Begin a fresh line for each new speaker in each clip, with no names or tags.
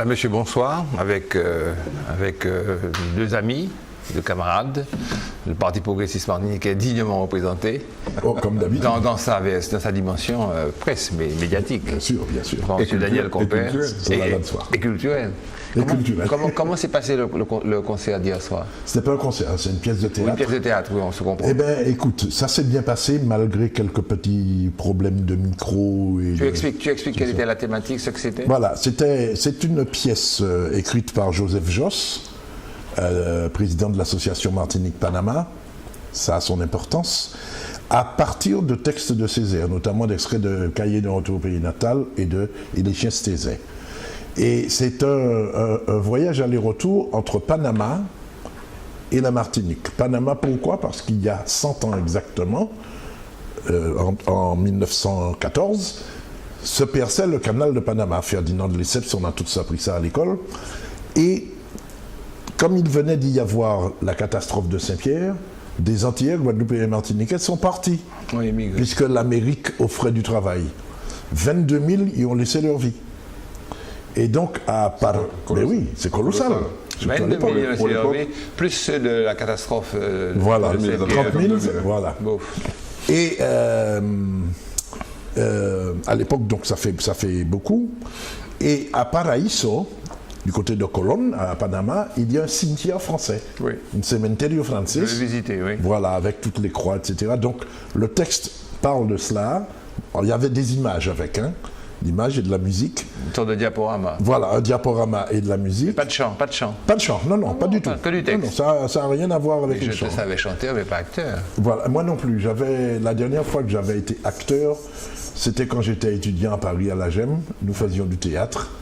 Madame, Monsieur, bonsoir, avec deux amis, deux camarades. Le Parti progressiste martiniquais est dignement représenté.
Oh, comme d'habitude.
Dans sa dimension presse, mais médiatique.
Bien sûr, bien sûr.
M. Daniel Compère.
Et
culturel. Comment s'est passé le concert d'hier soir?
C'était pas un concert, c'est une pièce de théâtre.
Une pièce de théâtre, oui, on se comprend.
Eh bien, écoute, ça s'est bien passé malgré quelques petits problèmes de micro.
Tu expliques quelle était la thématique, ce que c'était?
Voilà, c'est une pièce écrite par Joseph Josse, président de l'association Martinique-Panama. Ça a son importance. À partir de textes de Césaire, notamment d'extraits de Cahiers de retour au pays natal et des chiens Stézet. Et c'est un voyage aller-retour entre Panama et la Martinique. Panama, pourquoi? Parce qu'il y a 100 ans exactement, en 1914, se perçait le canal de Panama. Ferdinand de Lesseps, on a tous appris ça à l'école. Et comme il venait d'y avoir la catastrophe de Saint-Pierre, des Antillais, Guadeloupe et Martiniquais sont partis, puisque l'Amérique offrait du travail. 22 000 y ont laissé leur vie. Et donc, mais oui, c'est colossal.
22 millions pour plus ceux de la catastrophe.
Voilà, 30 000, voilà. Et à l'époque, donc, ça fait beaucoup. Et à Paraíso, du côté de Colón, à Panama, il y a un cimetière français.
Oui.
Un cementerio français.
Je l'ai visité, oui.
Voilà, avec toutes les croix, etc. Donc, le texte parle de cela. Alors, il y avait des images avec, l'image et de la musique.
Une sorte de diaporama.
Voilà, un diaporama et de la musique.
Et pas de chant, pas de chant.
Pas de chant, non, pas du tout.
Que du texte.
Non, ça n'a rien à voir avec le chant.
Je savais chanter, mais pas acteur.
Voilà, moi non plus. La dernière fois que j'avais été acteur, c'était quand j'étais étudiant à Paris à la GEM. Nous faisions du théâtre.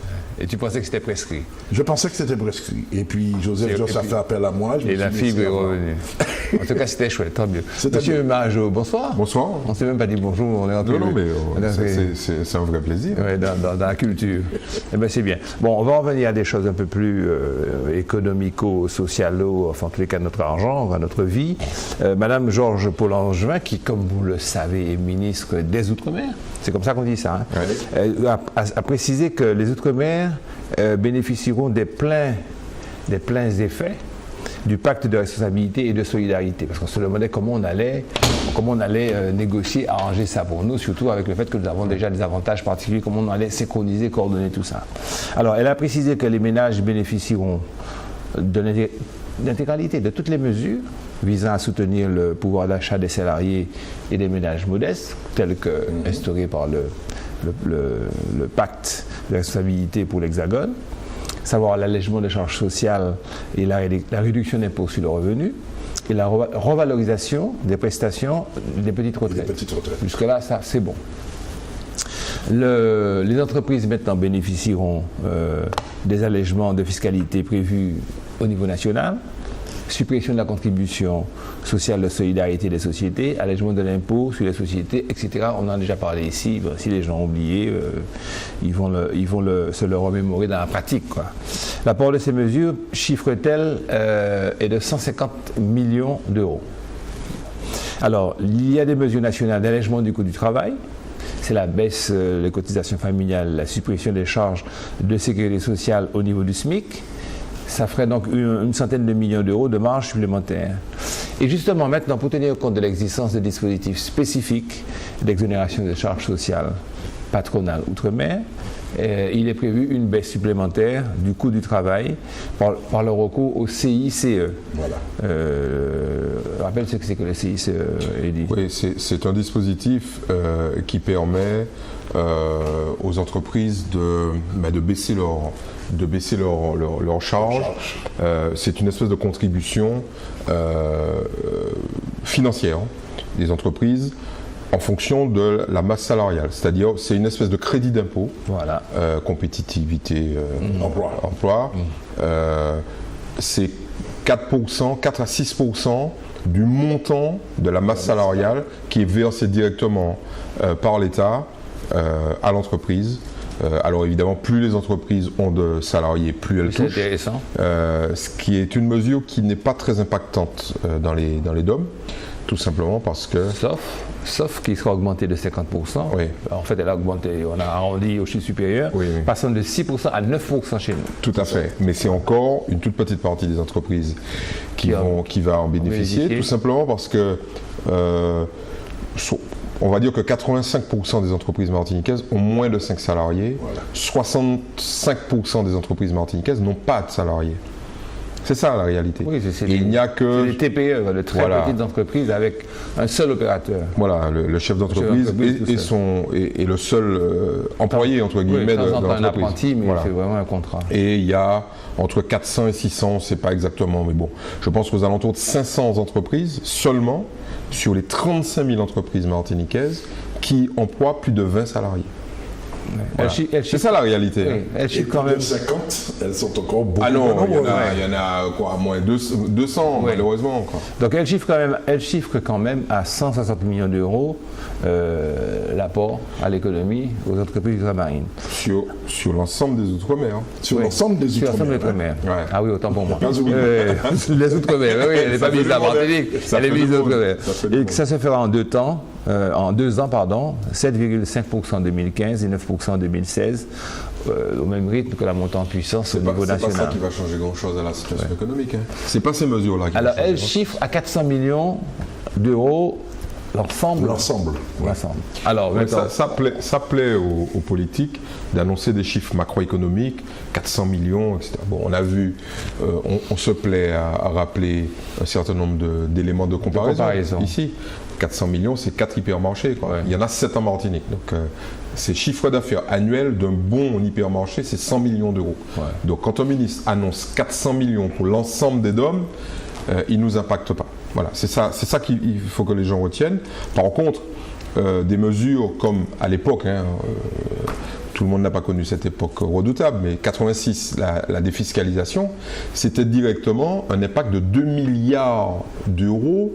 Et tu pensais que c'était prescrit?
Je pensais que c'était prescrit. Et puis Joseph Josse a fait appel à moi.
Et la fibre est revenue. En tout cas, c'était chouette, tant mieux. Monsieur Majo, bonsoir.
Bonsoir.
On ne s'est même pas dit bonjour, on est rentré.
Non, mais c'est un vrai plaisir.
Oui, dans la culture. Eh bien, c'est bien. Bon, on va revenir à des choses un peu plus économico-socialo, enfin, en tous les cas, notre argent, notre vie. Madame Georges Paul-Angevin, qui, comme vous le savez, est ministre des Outre-mer, c'est comme ça qu'on dit ça, a précisé que les Outre-mer bénéficieront des pleins effets du pacte de responsabilité et de solidarité. Parce qu'on se demandait comment on allait négocier, arranger ça pour nous, surtout avec le fait que nous avons déjà des avantages particuliers, comment on allait synchroniser, coordonner tout ça. Alors, elle a précisé que les ménages bénéficieront de l'intégralité de toutes les mesures visant à soutenir le pouvoir d'achat des salariés et des ménages modestes, tels que instaurés par le pacte de responsabilité pour l'Hexagone, savoir l'allègement des charges sociales et la réduction d'impôts sur le revenu, et la revalorisation des prestations des petites retraites. Jusque-là, ça, c'est bon. Les entreprises maintenant bénéficieront des allègements de fiscalité prévus au niveau national, suppression de la contribution sociale de solidarité des sociétés, allègement de l'impôt sur les sociétés, etc. On en a déjà parlé ici. Si les gens ont oublié, ils vont se le remémorer dans la pratique, quoi. L'apport de ces mesures, chiffre-t-elle, est de 150 millions d'euros. Alors, il y a des mesures nationales d'allègement du coût du travail. C'est la baisse des cotisations familiales, la suppression des charges de sécurité sociale au niveau du SMIC. Ça ferait donc une centaine de millions d'euros de marge supplémentaire. Et justement, maintenant, pour tenir compte de l'existence de dispositifs spécifiques d'exonération des charges sociales patronales outre-mer, il est prévu une baisse supplémentaire du coût du travail par le recours au CICE.
Voilà.
Rappelle ce que c'est que le CICE, Eddy.
Oui, c'est un dispositif qui permet aux entreprises de baisser leurs charges. C'est une espèce de contribution financière des entreprises en fonction de la masse salariale. C'est-à-dire, c'est une espèce de crédit d'impôt,
voilà.
Compétitivité, emploi. C'est 4 à 6% du montant de la masse salariale qui est versé directement par l'État à l'entreprise. Alors évidemment, plus les entreprises ont de salariés, plus elles touchent.
C'est intéressant.
Ce qui est une mesure qui n'est pas très impactante dans les DOM. Tout simplement parce que...
Sauf qu'il sera augmenté de 50%.
Oui.
En fait, elle a augmenté, on a arrondi au chiffre supérieur,
oui.
passant de 6% à 9% chez nous.
Tout à fait. Mais c'est encore une toute petite partie des entreprises qui va en bénéficier, tout simplement parce que on va dire que 85% des entreprises martiniquaises ont moins de 5 salariés, 65% des entreprises martiniquaises n'ont pas de salariés. C'est ça la réalité.
Oui,
il n'y a que
des TPE, de très petites entreprises avec un seul opérateur.
Voilà, le chef d'entreprise et le seul employé, entre guillemets, de l'entreprise.
Un apprenti, mais c'est vraiment un contrat.
Et il y a entre 400 et 600, on ne sait pas exactement, mais bon, je pense qu'aux alentours de 500 entreprises seulement sur les 35 000 entreprises martiniquaises qui emploient plus de 20 salariés. Voilà. C'est ça la réalité.
Oui, elles chiffrent quand même 50, elles sont encore beaucoup.
Ah non, il y en a quoi, moins 200 malheureusement. Quoi.
Donc elles chiffrent quand même à 160 millions d'euros l'apport à l'économie aux entreprises ultramarines.
Sur l'ensemble des Outre-mer.
Sur l'ensemble des Outre-mer.
Ouais. Ah oui, autant pour moi. Les Outre-mer, oui, elle n'est pas mise à la Martinique, elle est mise aux Outre-mer. Et que ça se fera en 2 ans. En 2 ans, 7,5% en 2015 et 9% en 2016, au même rythme que la montée en puissance au niveau national.
C'est pas ça qui va changer grand-chose à la situation économique. Hein. C'est pas ces mesures-là qui
Alors, elle chiffre à 400 millions d'euros l'ensemble. Alors,
ça plaît aux politiques d'annoncer des chiffres macroéconomiques, 400 millions, etc. Bon, on a vu, on se plaît à rappeler un certain nombre d'éléments de comparaison. Ici, 400 millions, c'est 4 hypermarchés. Quoi. Ouais. Il y en a 7 en Martinique. Donc, ces chiffres d'affaires annuels d'un bon hypermarché, c'est 100 millions d'euros. Ouais. Donc, quand un ministre annonce 400 millions pour l'ensemble des DOM, il ne nous impacte pas. Voilà, c'est ça qu'il faut que les gens retiennent. Par contre, des mesures comme à l'époque, tout le monde n'a pas connu cette époque redoutable, mais 86, la défiscalisation, c'était directement un impact de 2 milliards d'euros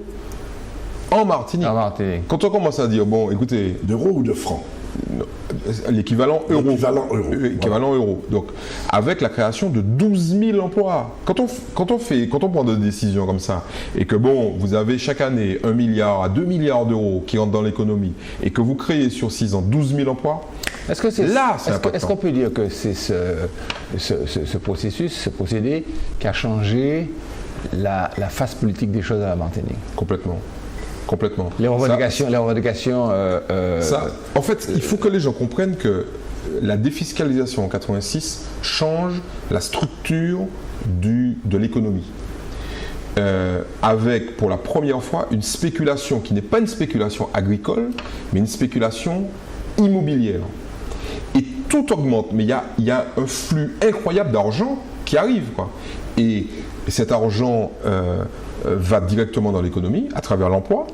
en Martinique. Quand on commence à dire, bon, écoutez...
D'euros ou de francs?
L'équivalent euro. Donc, avec la création de 12 000 emplois. Quand on prend des décisions comme ça, et que bon, vous avez chaque année 1 milliard à 2 milliards d'euros qui rentrent dans l'économie, et que vous créez sur 6 ans 12 000 emplois,
est-ce qu'on peut dire que c'est ce procédé qui a changé la face politique des choses à la Martinique?
Complètement.
Les revendications.
En fait, il faut que les gens comprennent que la défiscalisation en 86 change la structure de l'économie. Avec, pour la première fois, une spéculation qui n'est pas une spéculation agricole, mais une spéculation immobilière. Et tout augmente, mais il y a un flux incroyable d'argent qui arrive, quoi. Et cet argent va directement dans l'économie à travers l'emploi.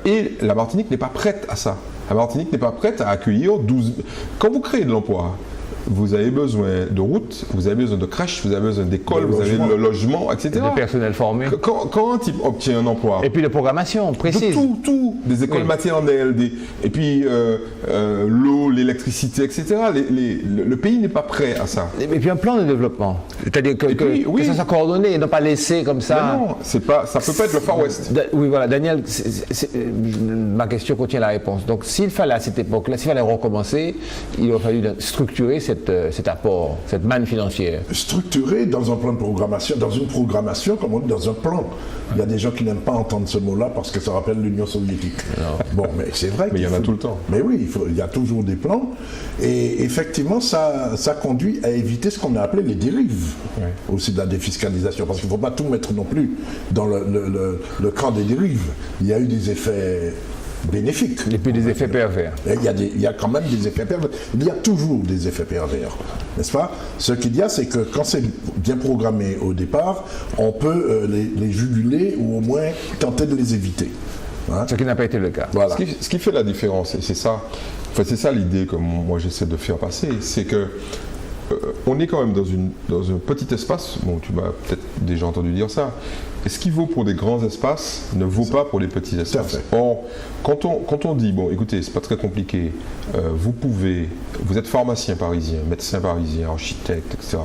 Et la Martinique n'est pas prête à ça. La Martinique n'est pas prête à accueillir 12... Quand vous créez de l'emploi, vous avez besoin de routes, vous avez besoin de crèches, vous avez besoin d'écoles, vous avez le logement, etc.
Et de personnel formé.
Quand un type obtient un emploi...
Et puis de programmation précise.
Tout. Des écoles maternelles, et puis l'eau, l'électricité, etc. Le pays n'est pas prêt à ça.
Et puis un plan de développement. C'est-à-dire que ça soit coordonné et non pas laissé comme ça.
Mais non, ça ne peut pas être le Far West.
Oui, voilà, Daniel, ma question contient la réponse. Donc s'il fallait à cette époque-là, s'il fallait recommencer, il aurait fallu structurer cet apport, cette manne financière.
Structuré dans un plan de programmation, dans une programmation, comme on dit, dans un plan. Il y a des gens qui n'aiment pas entendre ce mot-là parce que ça rappelle l'Union soviétique. Bon, mais c'est vrai.
Mais il y en a tout le temps.
Mais oui, il y a toujours des plans. Et effectivement, ça conduit à éviter ce qu'on a appelé les dérives aussi de la défiscalisation. Parce qu'il ne faut pas tout mettre non plus dans le camp des dérives. Il y a eu des effets bénéfiques.
Et puis des effets pervers.
Il y a quand même des effets pervers. Il y a toujours des effets pervers, n'est-ce pas? Ce qu'il y a, c'est que quand c'est bien programmé au départ, on peut les juguler ou au moins tenter de les éviter.
Ce qui n'a pas été le cas.
Voilà. Ce qui fait la différence, et c'est ça, c'est ça l'idée que moi j'essaie de faire passer, c'est que on est quand même dans un petit espace, bon, tu m'as peut-être déjà entendu dire ça, et ce qui vaut pour des grands espaces ne vaut pas pour les petits espaces. Or, quand on dit, bon, écoutez, c'est pas très compliqué, vous êtes pharmacien parisien, médecin parisien, architecte, etc.,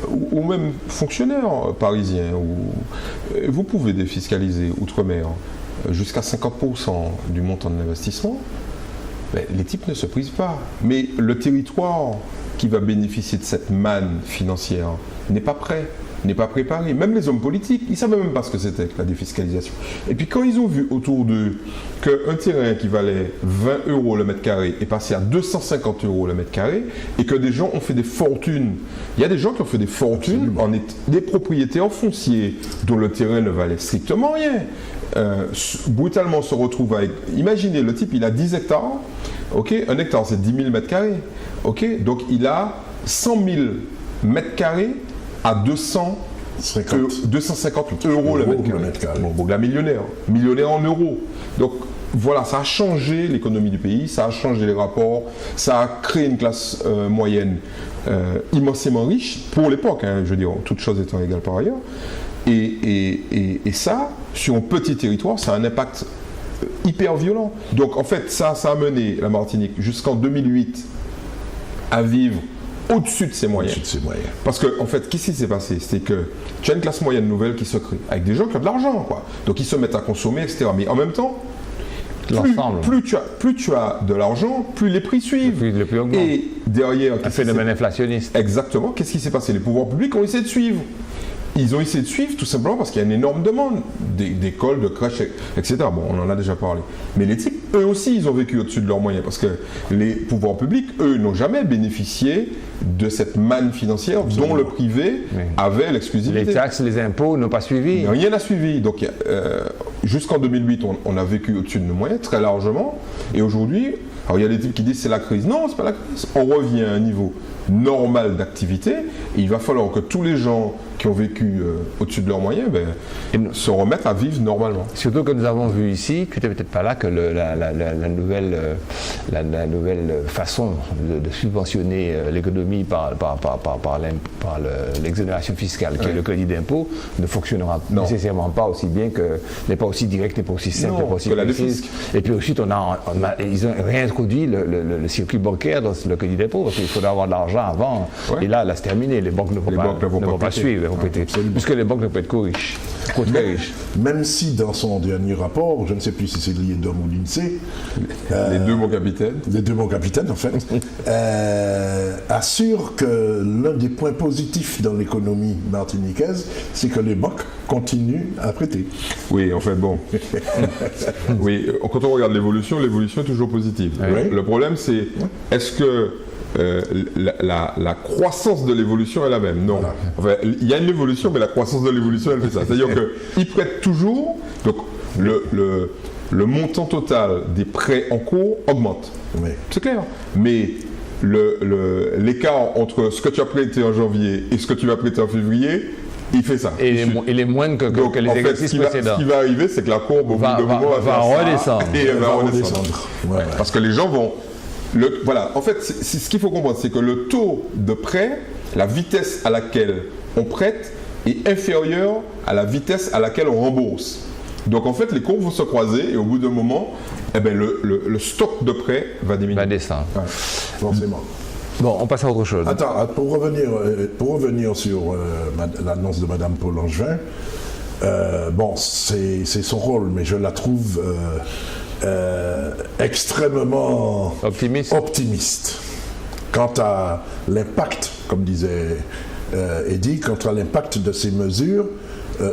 ou même fonctionnaire parisien, vous pouvez défiscaliser outre-mer jusqu'à 50% du montant de l'investissement, ben, les types ne se prisent pas. Mais le territoire qui va bénéficier de cette manne financière n'est pas prêt, n'est pas préparé. Même les hommes politiques, ils ne savaient même pas ce que c'était que la défiscalisation. Et puis quand ils ont vu autour d'eux qu'un terrain qui valait 20 € le mètre carré est passé à 250 € le mètre carré, et que des gens ont fait des fortunes, il y a des gens qui ont fait des fortunes des propriétaires fonciers dont le terrain ne valait strictement rien. Brutalement se retrouve avec, imaginez, le type il a 10 hectares, ok, un hectare c'est 10 000 mètres carrés, ok, donc il a 100 000 mètres carrés à 250 € le mètre carré. Bon, la millionnaire en euros. Donc voilà, ça a changé l'économie du pays, ça a changé les rapports, ça a créé une classe moyenne immensément riche pour l'époque, hein, je veux dire, toutes choses étant égales par ailleurs. Et ça, sur un petit territoire, ça a un impact hyper violent. Donc en fait, ça a mené la Martinique jusqu'en 2008 à vivre au-dessus de ses moyens. Parce que, en fait, qu'est-ce qui s'est passé? C'était que tu as une classe moyenne nouvelle qui se crée, avec des gens qui ont de l'argent, quoi. Donc ils se mettent à consommer, etc. Mais en même temps, plus tu as de l'argent, plus les prix suivent.
Le prix augmente.
Et derrière...
Un phénomène inflationniste.
Exactement. Qu'est-ce qui s'est passé? Les pouvoirs publics ont essayé de suivre. Ils ont essayé de suivre tout simplement parce qu'il y a une énorme demande d'écoles, de crèches, etc. Bon, on en a déjà parlé. Mais les types, eux aussi, ils ont vécu au-dessus de leurs moyens parce que les pouvoirs publics, eux, n'ont jamais bénéficié de cette manne financière dont le privé avait l'exclusivité.
Les taxes, les impôts n'ont pas suivi.
Rien n'a suivi. Donc, jusqu'en 2008, on a vécu au-dessus de nos moyens très largement. Et aujourd'hui, alors il y a des types qui disent c'est la crise. Non, c'est pas la crise. On revient à un niveau normal d'activité. Et il va falloir que tous les gens qui ont vécu au-dessus de leurs moyens se remettent à vivre normalement.
Surtout que nous avons vu ici, tu n'étais peut-être pas là, que la nouvelle façon de subventionner l'économie par l'exonération fiscale, qui est le crédit d'impôt, ne fonctionnera nécessairement pas aussi bien que, n'est pas aussi direct, n'est pas aussi simple, n'est pas aussi précis. Et puis ensuite, ils ont réintroduit le circuit bancaire dans le crédit d'impôt, parce qu'il faudra avoir de l'argent avant. Ouais. Et là, c'est terminé. Les banques ne vont pas suivre. Puisque les banques ne peuvent être co-riches.
Même si dans son dernier rapport, je ne sais plus si c'est l'IEDOM ou l'INSEE,
les deux bons capitaines,
en fait, assure que l'un des points positifs dans l'économie martiniquaise, c'est que les banques continuent à prêter.
Oui, en fait, bon. Oui, quand on regarde l'évolution est toujours positive. Oui. Le problème, c'est est-ce que la croissance de l'évolution est la même? Non. Voilà. Enfin, il y a une évolution, mais la croissance de l'évolution, elle fait ça. C'est-à-dire qu'ils prêtent toujours, donc le montant total des prêts en cours augmente. Oui. C'est clair. Mais l'écart entre ce que tu as prêté en janvier et ce que tu vas prêter en février, il fait ça.
Et il est moindre que les exercices précédents.
Ce qui va arriver, c'est que la courbe, au bout d'un moment,
va redescendre.
Et elle va redescendre. Ouais. Parce que les gens vont... Voilà, en fait, c'est ce qu'il faut comprendre, c'est que le taux de prêt, la vitesse à laquelle on prête est inférieure à la vitesse à laquelle on rembourse. Donc en fait, les courbes vont se croiser et au bout d'un moment, le stock de prêt va diminuer.
Va descendre.
Ouais, forcément.
Bon, on passe à autre chose.
Attends, pour revenir sur l'annonce de Mme Paul Langevin, c'est son rôle, mais je la trouve... extrêmement optimiste quant à l'impact, comme disait Eddy, quant à l'impact de ces mesures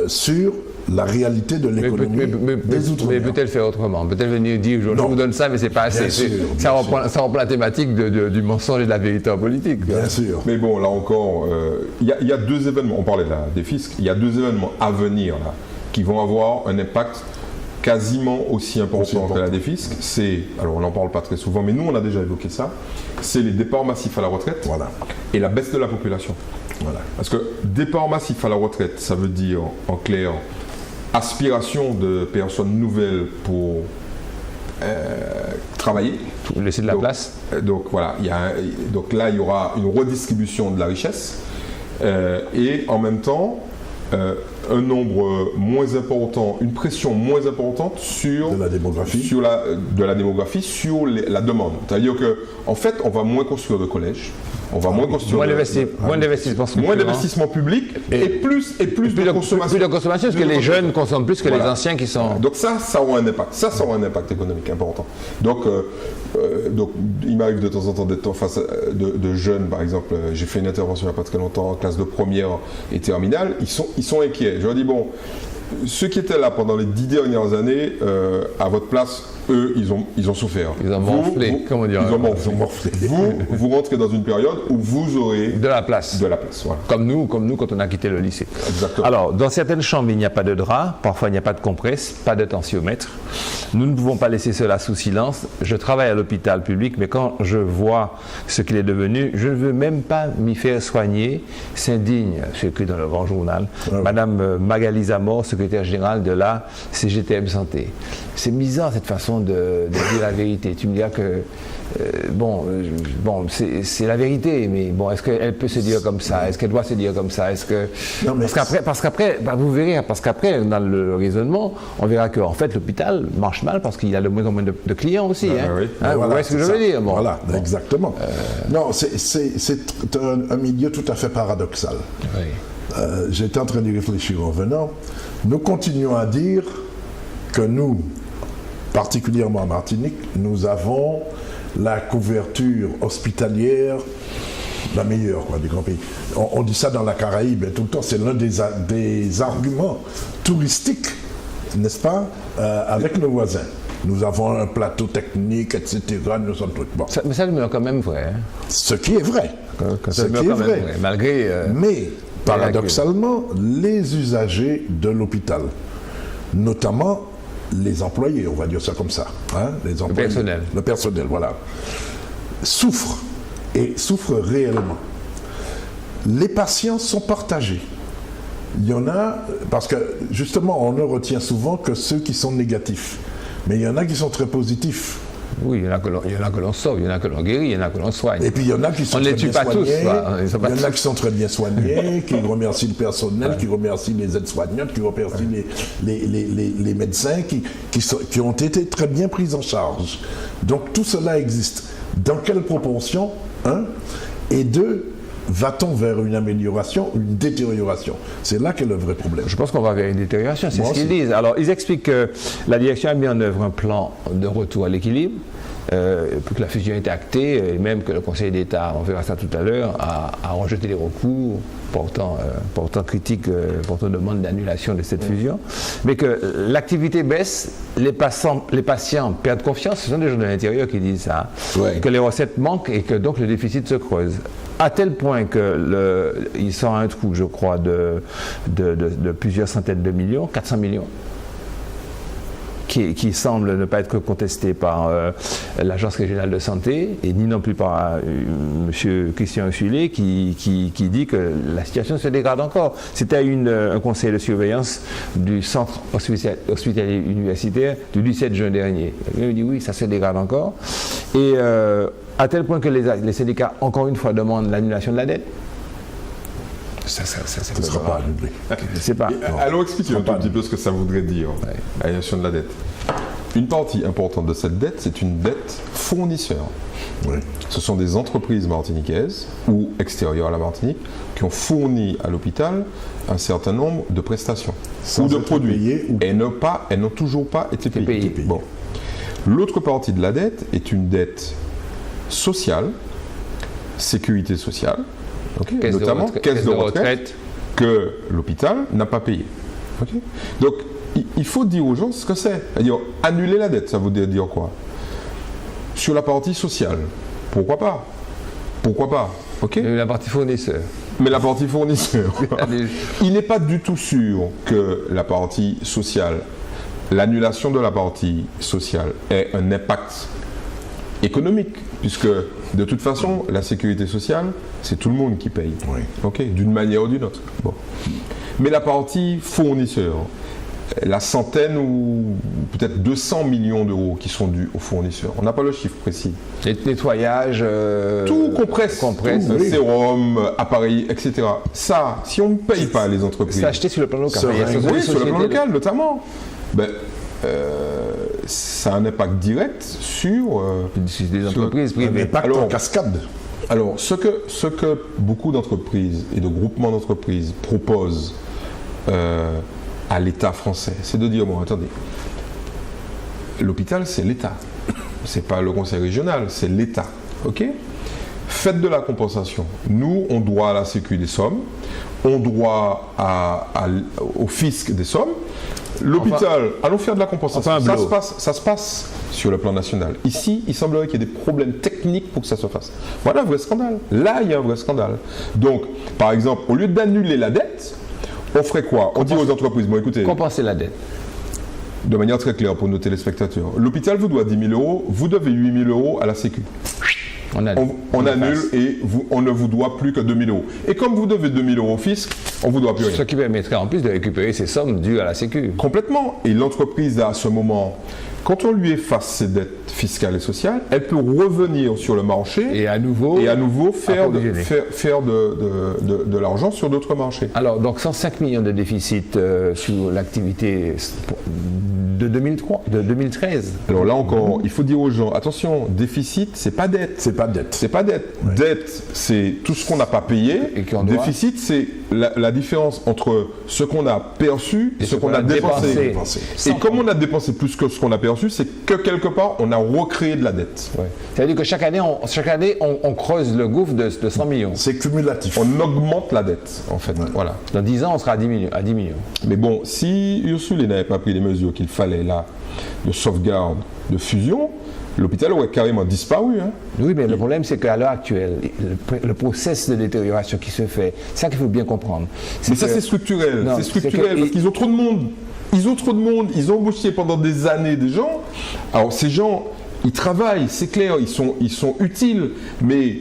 sur la réalité de l'économie des Outre-mer.
Mais peut-elle faire autrement? Peut-elle venir dire je vous donne ça, mais c'est pas assez. Ça reprend la thématique du mensonge et de la vérité en politique.
Bien sûr.
Mais bon, là encore, il y a deux événements. On parlait des fiscs. Il y a deux événements à venir là, qui vont avoir un impact quasiment aussi important que la défisque. Alors on n'en parle pas très souvent, mais nous on a déjà évoqué ça, c'est les départs massifs à la retraite et la baisse de la population. Voilà. Parce que départ massif à la retraite, ça veut dire en clair aspiration de personnes nouvelles pour travailler.
Laisser de la place.
Donc voilà, donc là il y aura une redistribution de la richesse et en même temps un nombre moins important, une pression moins importante sur
la démographie,
sur la demande. C'est-à-dire que, en fait, on va moins construire de collèges, on va moins construire.
Moins
d'investissement public et plus de consommation.
Plus de consommation, parce que les jeunes consomment plus que les anciens qui sont...
Donc ça aura un impact. Ça aura un impact économique important. Donc il m'arrive de temps en temps d'être en face de jeunes, par exemple. J'ai fait une intervention il n'y a pas très longtemps en classe de première et terminale. Ils sont inquiets. Je leur dis, bon, ceux qui étaient là pendant les 10 dernières années, à votre place, eux, ils ont souffert.
Ils ont morflé, comment dire.
Ils ont morflé. Vous rentrez dans une période où vous aurez
de la place.
Voilà.
Comme nous quand on a quitté le lycée.
Exactement.
Alors, dans certaines chambres, il n'y a pas de drap, parfois il n'y a pas de compresse, pas de tensiomètre. Nous ne pouvons pas laisser cela sous silence. Je travaille à l'hôpital public, mais quand je vois ce qu'il est devenu, je ne veux même pas m'y faire soigner. C'est indigne, c'est écrit dans le Grand Journal.
Ouais.
Madame Magali Zamor, secrétaire générale de la CGTM Santé. C'est bizarre cette façon de dire la vérité. Tu me diras que c'est la vérité, mais bon, est-ce qu'elle peut se dire comme ça? Est-ce qu'elle doit se dire comme ça? Parce qu'après, vous verrez, parce qu'après, dans le raisonnement, on verra qu'en fait, l'hôpital marche mal parce qu'il y a de moins en moins de clients aussi.
Oui.
Vous voyez ce que je veux dire?
Voilà, exactement. Non, c'est un milieu tout à fait paradoxal.
Oui.
J'étais en train d'y réfléchir en venant. Nous continuons à dire que nous, particulièrement en Martinique, nous avons la couverture hospitalière la meilleure des grands pays. On dit ça dans la Caraïbe tout le temps, c'est l'un des arguments touristiques, n'est-ce pas, avec nos voisins. Nous avons un plateau technique, etc. Nous sommes trucs. Bon.
Mais ça demeure quand même vrai. Hein.
Ce qui est vrai.
Ce qui est vrai. Malgré.
Mais, paradoxalement, les usagers de l'hôpital, notamment les employés, on va dire ça comme ça, les employés, le personnel, voilà, souffrent réellement. Les patients sont partagés. Il y en a, parce que justement, on ne retient souvent que ceux qui sont négatifs, mais il y en a qui sont très positifs.
Oui, il y en a que l'on sauve, il y en a que l'on guérit, il y en a que l'on soigne.
Et puis il y en a qui sont très bien soignés.
Il y en
a qui sont très bien soignés, qui remercient le personnel, qui remercient les aides-soignantes, qui remercient les médecins, qui ont été très bien pris en charge. Donc tout cela existe. Dans quelle proportion? Et deux, va-t-on vers une amélioration ou une détérioration? C'est là qu'est le vrai problème.
Je pense qu'on va vers une détérioration, c'est ce qu'ils disent. Alors, ils expliquent que la direction a mis en œuvre un plan de retour à l'équilibre, pour que la fusion ait été actée, et même que le Conseil d'État, on verra ça tout à l'heure, a rejeté les recours portant critique, portant demande d'annulation de cette fusion, mais que l'activité baisse, les patients perdent confiance, ce sont des gens de l'intérieur qui disent ça, que les recettes manquent et que donc le déficit se creuse. À tel point qu'il sort un trou, je crois, de plusieurs centaines de millions, 400 millions, qui semble ne pas être contesté par l'Agence régionale de santé, et ni non plus par M. Christian Usulé, qui dit que la situation se dégrade encore. C'était un conseil de surveillance du centre hospitalier universitaire du 17 juin dernier. Il dit oui, ça se dégrade encore. Et à tel point que les syndicats, encore une fois, demandent l'annulation de la dette.
Ça ne sera pas annulé.
Je ne sais pas.
Alors expliquez un petit peu ce que ça voudrait dire, l'annulation de la dette. Une partie importante de cette dette, c'est une dette fournisseur. Oui. Ce sont des entreprises martiniquaises ou extérieures à la Martinique qui ont fourni à l'hôpital un certain nombre de prestations ou de produits et n'ont toujours pas été payées. Bon. L'autre partie de la dette est une dette sociale, sécurité sociale, notamment caisse de retraite que l'hôpital n'a pas payé. Donc il faut dire aux gens ce que c'est. C'est-à-dire annuler la dette, ça veut dire quoi? Sur la partie sociale, pourquoi pas?
La partie fournisseur.
Mais la partie fournisseur, il n'est pas du tout sûr que la partie sociale, l'annulation de la partie sociale ait un impact économique, puisque de toute façon, la sécurité sociale, c'est tout le monde qui paye, d'une manière ou d'une autre. Bon. Mais la partie fournisseur, la centaine ou peut-être 200 millions d'euros qui sont dus aux fournisseurs, on n'a pas le chiffre précis.
Nettoyage,
tout compresse, sérum, appareil, etc. Ça, si on ne paye pas les entreprises...
C'est acheté sur le plan local.
Oui, sur le plan local notamment. Ça a un impact direct sur
des entreprises privées.
Un impact en cascade.
Alors, ce que beaucoup d'entreprises et de groupements d'entreprises proposent à l'État français, c'est de dire, bon, attendez, l'hôpital, c'est l'État. C'est pas le conseil régional, c'est l'État. OK ? Faites de la compensation. Nous, on doit à la Sécu des sommes, on doit au fisc des sommes. L'hôpital, allons faire de la compensation. Ça se passe sur le plan national. Ici, il semblerait qu'il y ait des problèmes techniques pour que ça se fasse. Voilà un vrai scandale. Là, il y a un vrai scandale. Donc, par exemple, au lieu d'annuler la dette, on ferait quoi? On dit aux entreprises, bon écoutez...
Compenser la dette.
De manière très claire pour nos téléspectateurs. L'hôpital vous doit 10 000 €, vous devez 8 000 € à la Sécu. On annule et on ne vous doit plus que 2 000 €. Et comme vous devez 2 000 € au fisc, on ne vous doit plus rien.
Ce qui permettrait en plus de récupérer ces sommes dues à la Sécu.
Complètement. Et l'entreprise, à ce moment, quand on lui efface ses dettes fiscales et sociales, elle peut revenir sur le marché
et à nouveau
faire de l'argent sur d'autres marchés.
Alors, donc 105 millions de déficit sur l'activité de 2013.
Alors là encore, il faut dire aux gens, attention, déficit, c'est pas dette.
C'est pas dette.
C'est pas dette. Ouais. Dette, c'est tout ce qu'on n'a pas payé.
Et
déficit, c'est la différence entre ce qu'on a perçu et ce qu'on a dépensé. Et comme on a dépensé plus que ce qu'on a perçu, c'est que quelque part, on a recréé de la dette.
Ouais. C'est-à-dire que chaque année, on creuse le gouffre de 100 millions.
C'est cumulatif.
On augmente la dette, en fait. Ouais. Voilà.
Dans 10 ans, on sera à 10 millions.
Mais bon, si Ursule n'avait pas pris les mesures qu'il fallait là, de sauvegarde, de fusion, l'hôpital aurait carrément disparu. Hein.
Oui, mais le problème, c'est qu'à l'heure actuelle, le processus de détérioration qui se fait, c'est ça qu'il faut bien comprendre.
Mais ça, c'est structurel. C'est structurel parce qu'ils ont trop de monde. Ils ont embauché pendant des années des gens. Alors, ces gens, ils travaillent, c'est clair, ils sont utiles, mais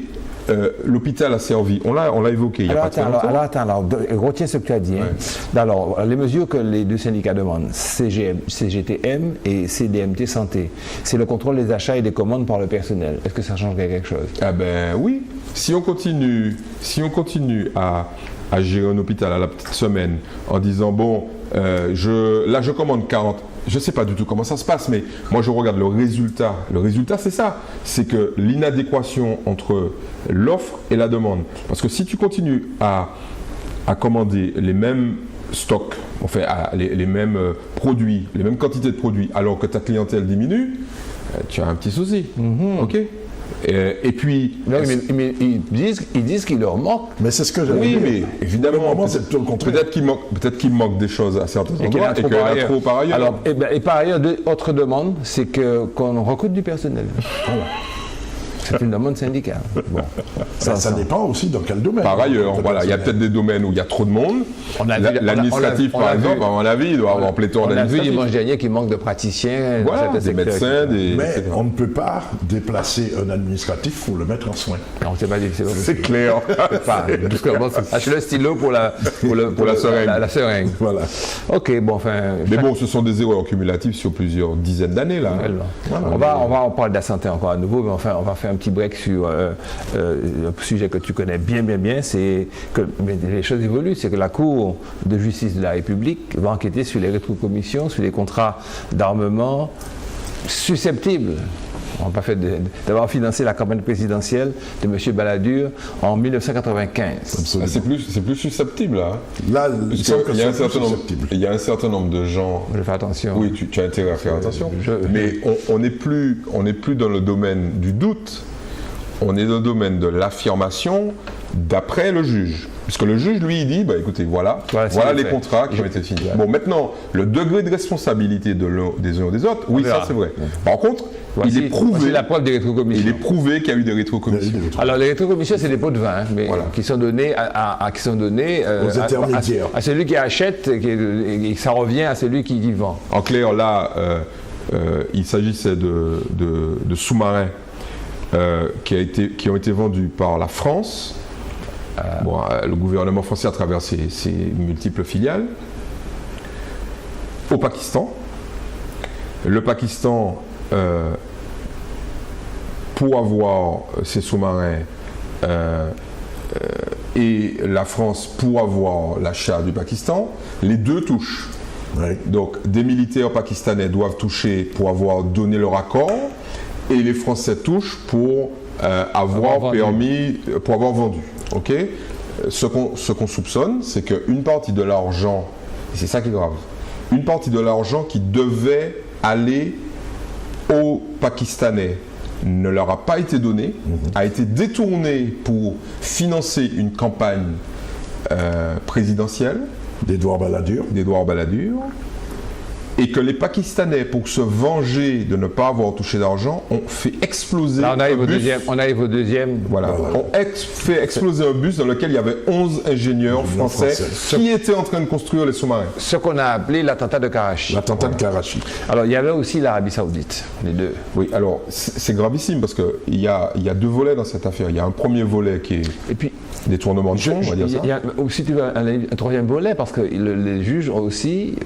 l'hôpital a servi. On l'a évoqué il y a pas très longtemps.
Alors, retiens ce que tu as dit. Ouais. Hein. Alors, les mesures que les deux syndicats demandent, CGTM et CDMT Santé, c'est le contrôle des achats et des commandes par le personnel. Est-ce que ça changerait quelque chose?
Ah ben oui. Si on continue à gérer un hôpital à la petite semaine en disant, bon, je commande 40... Je ne sais pas du tout comment ça se passe, mais moi je regarde le résultat. Le résultat, c'est ça. C'est que l'inadéquation entre l'offre et la demande. Parce que si tu continues à commander les mêmes stocks, les mêmes produits, les mêmes quantités de produits, alors que ta clientèle diminue, tu as un petit souci. OK ? Et puis...
Non, mais ils disent qu'il leur manque.
Mais c'est ce que j'avais
dit. Oui, mais évidemment,
c'est tout le contraire.
Peut-être qu'il manque des choses à certains endroits et qu'il y en a trop par ailleurs.
Alors, et par ailleurs, autre demande, c'est qu'on recrute du personnel. Voilà. C'est une demande syndicale. Bon.
Ça dépend aussi dans quel domaine.
Par ailleurs, voilà, il y a peut-être des domaines où il y a trop de monde. L'administratif, par exemple, à mon avis, il doit avoir pléthore d'administratifs.
On a vu dimanche dernier qu'il manque de praticiens.
Voilà, des médecins,
Mais on ne peut pas déplacer un administratif pour le mettre en soins.
Non, c'est pas difficile.
C'est clair.
Acheter le stylo pour la seringue. La seringue.
Voilà.
Ok, bon, enfin.
Mais bon, ce sont des erreurs cumulatives sur plusieurs dizaines d'années, là.
Voilà. On va en parler de la santé encore à nouveau, mais enfin, on va faire un petit break sur un sujet que tu connais bien, c'est que les choses évoluent, c'est que la Cour de justice de la République va enquêter sur les rétrocommissions, sur les contrats d'armement susceptibles. On n'a pas fait d'avoir financé la campagne présidentielle de M. Balladur en 1995.
Ah, c'est plus susceptible, là.
Là,
il y a un certain nombre de gens...
Je fais attention.
Oui, tu as intérêt à faire attention. Mais on n'est plus dans le domaine du doute, on est dans le domaine de l'affirmation d'après le juge. Puisque le juge, lui, il dit, bah, écoutez, voilà les contrats qui ont été signés. Bon, maintenant, le degré de responsabilité des uns ou des autres, oui, ça c'est vrai. Par contre, il est prouvé.
La preuve des rétrocommissions.
Il est prouvé qu'il y a eu des rétrocommissions.
Alors, les rétrocommissions, c'est des pots de vin, mais qui sont donnés aux
intermédiaires.
À celui qui achète, et ça revient à celui qui vend.
En clair, là, il s'agissait de sous-marins qui ont été vendus par la France. Le gouvernement français à travers ses multiples filiales au Pakistan. Le Pakistan, pour avoir ses sous-marins, et la France pour avoir l'achat du Pakistan, les deux touchent.
Oui.
Donc des militaires pakistanais doivent toucher pour avoir donné leur accord, et les Français touchent pour avoir permis, pour avoir vendu. Ok. Ce qu'on soupçonne, c'est qu'une partie de l'argent, et c'est ça qui est grave, une partie de l'argent qui devait aller aux Pakistanais ne leur a pas été donnée, a été détournée pour financer une campagne présidentielle
d'Edouard Balladur,
et que les Pakistanais, pour se venger de ne pas avoir touché d'argent, ont fait exploser
Là, on arrive au deuxième.
Voilà. On fait exploser un bus dans lequel il y avait 11 ingénieurs français qui étaient en train de construire les sous-marins.
Ce qu'on a appelé l'attentat de Karachi.
L'attentat de Karachi.
Alors, il y avait aussi l'Arabie Saoudite, les deux.
Oui, alors, c'est gravissime parce qu'il y a deux volets dans cette affaire. Il y a un premier volet qui est détournement de fonds, on va dire ça.
Il y a aussi un troisième volet parce que les juges ont aussi,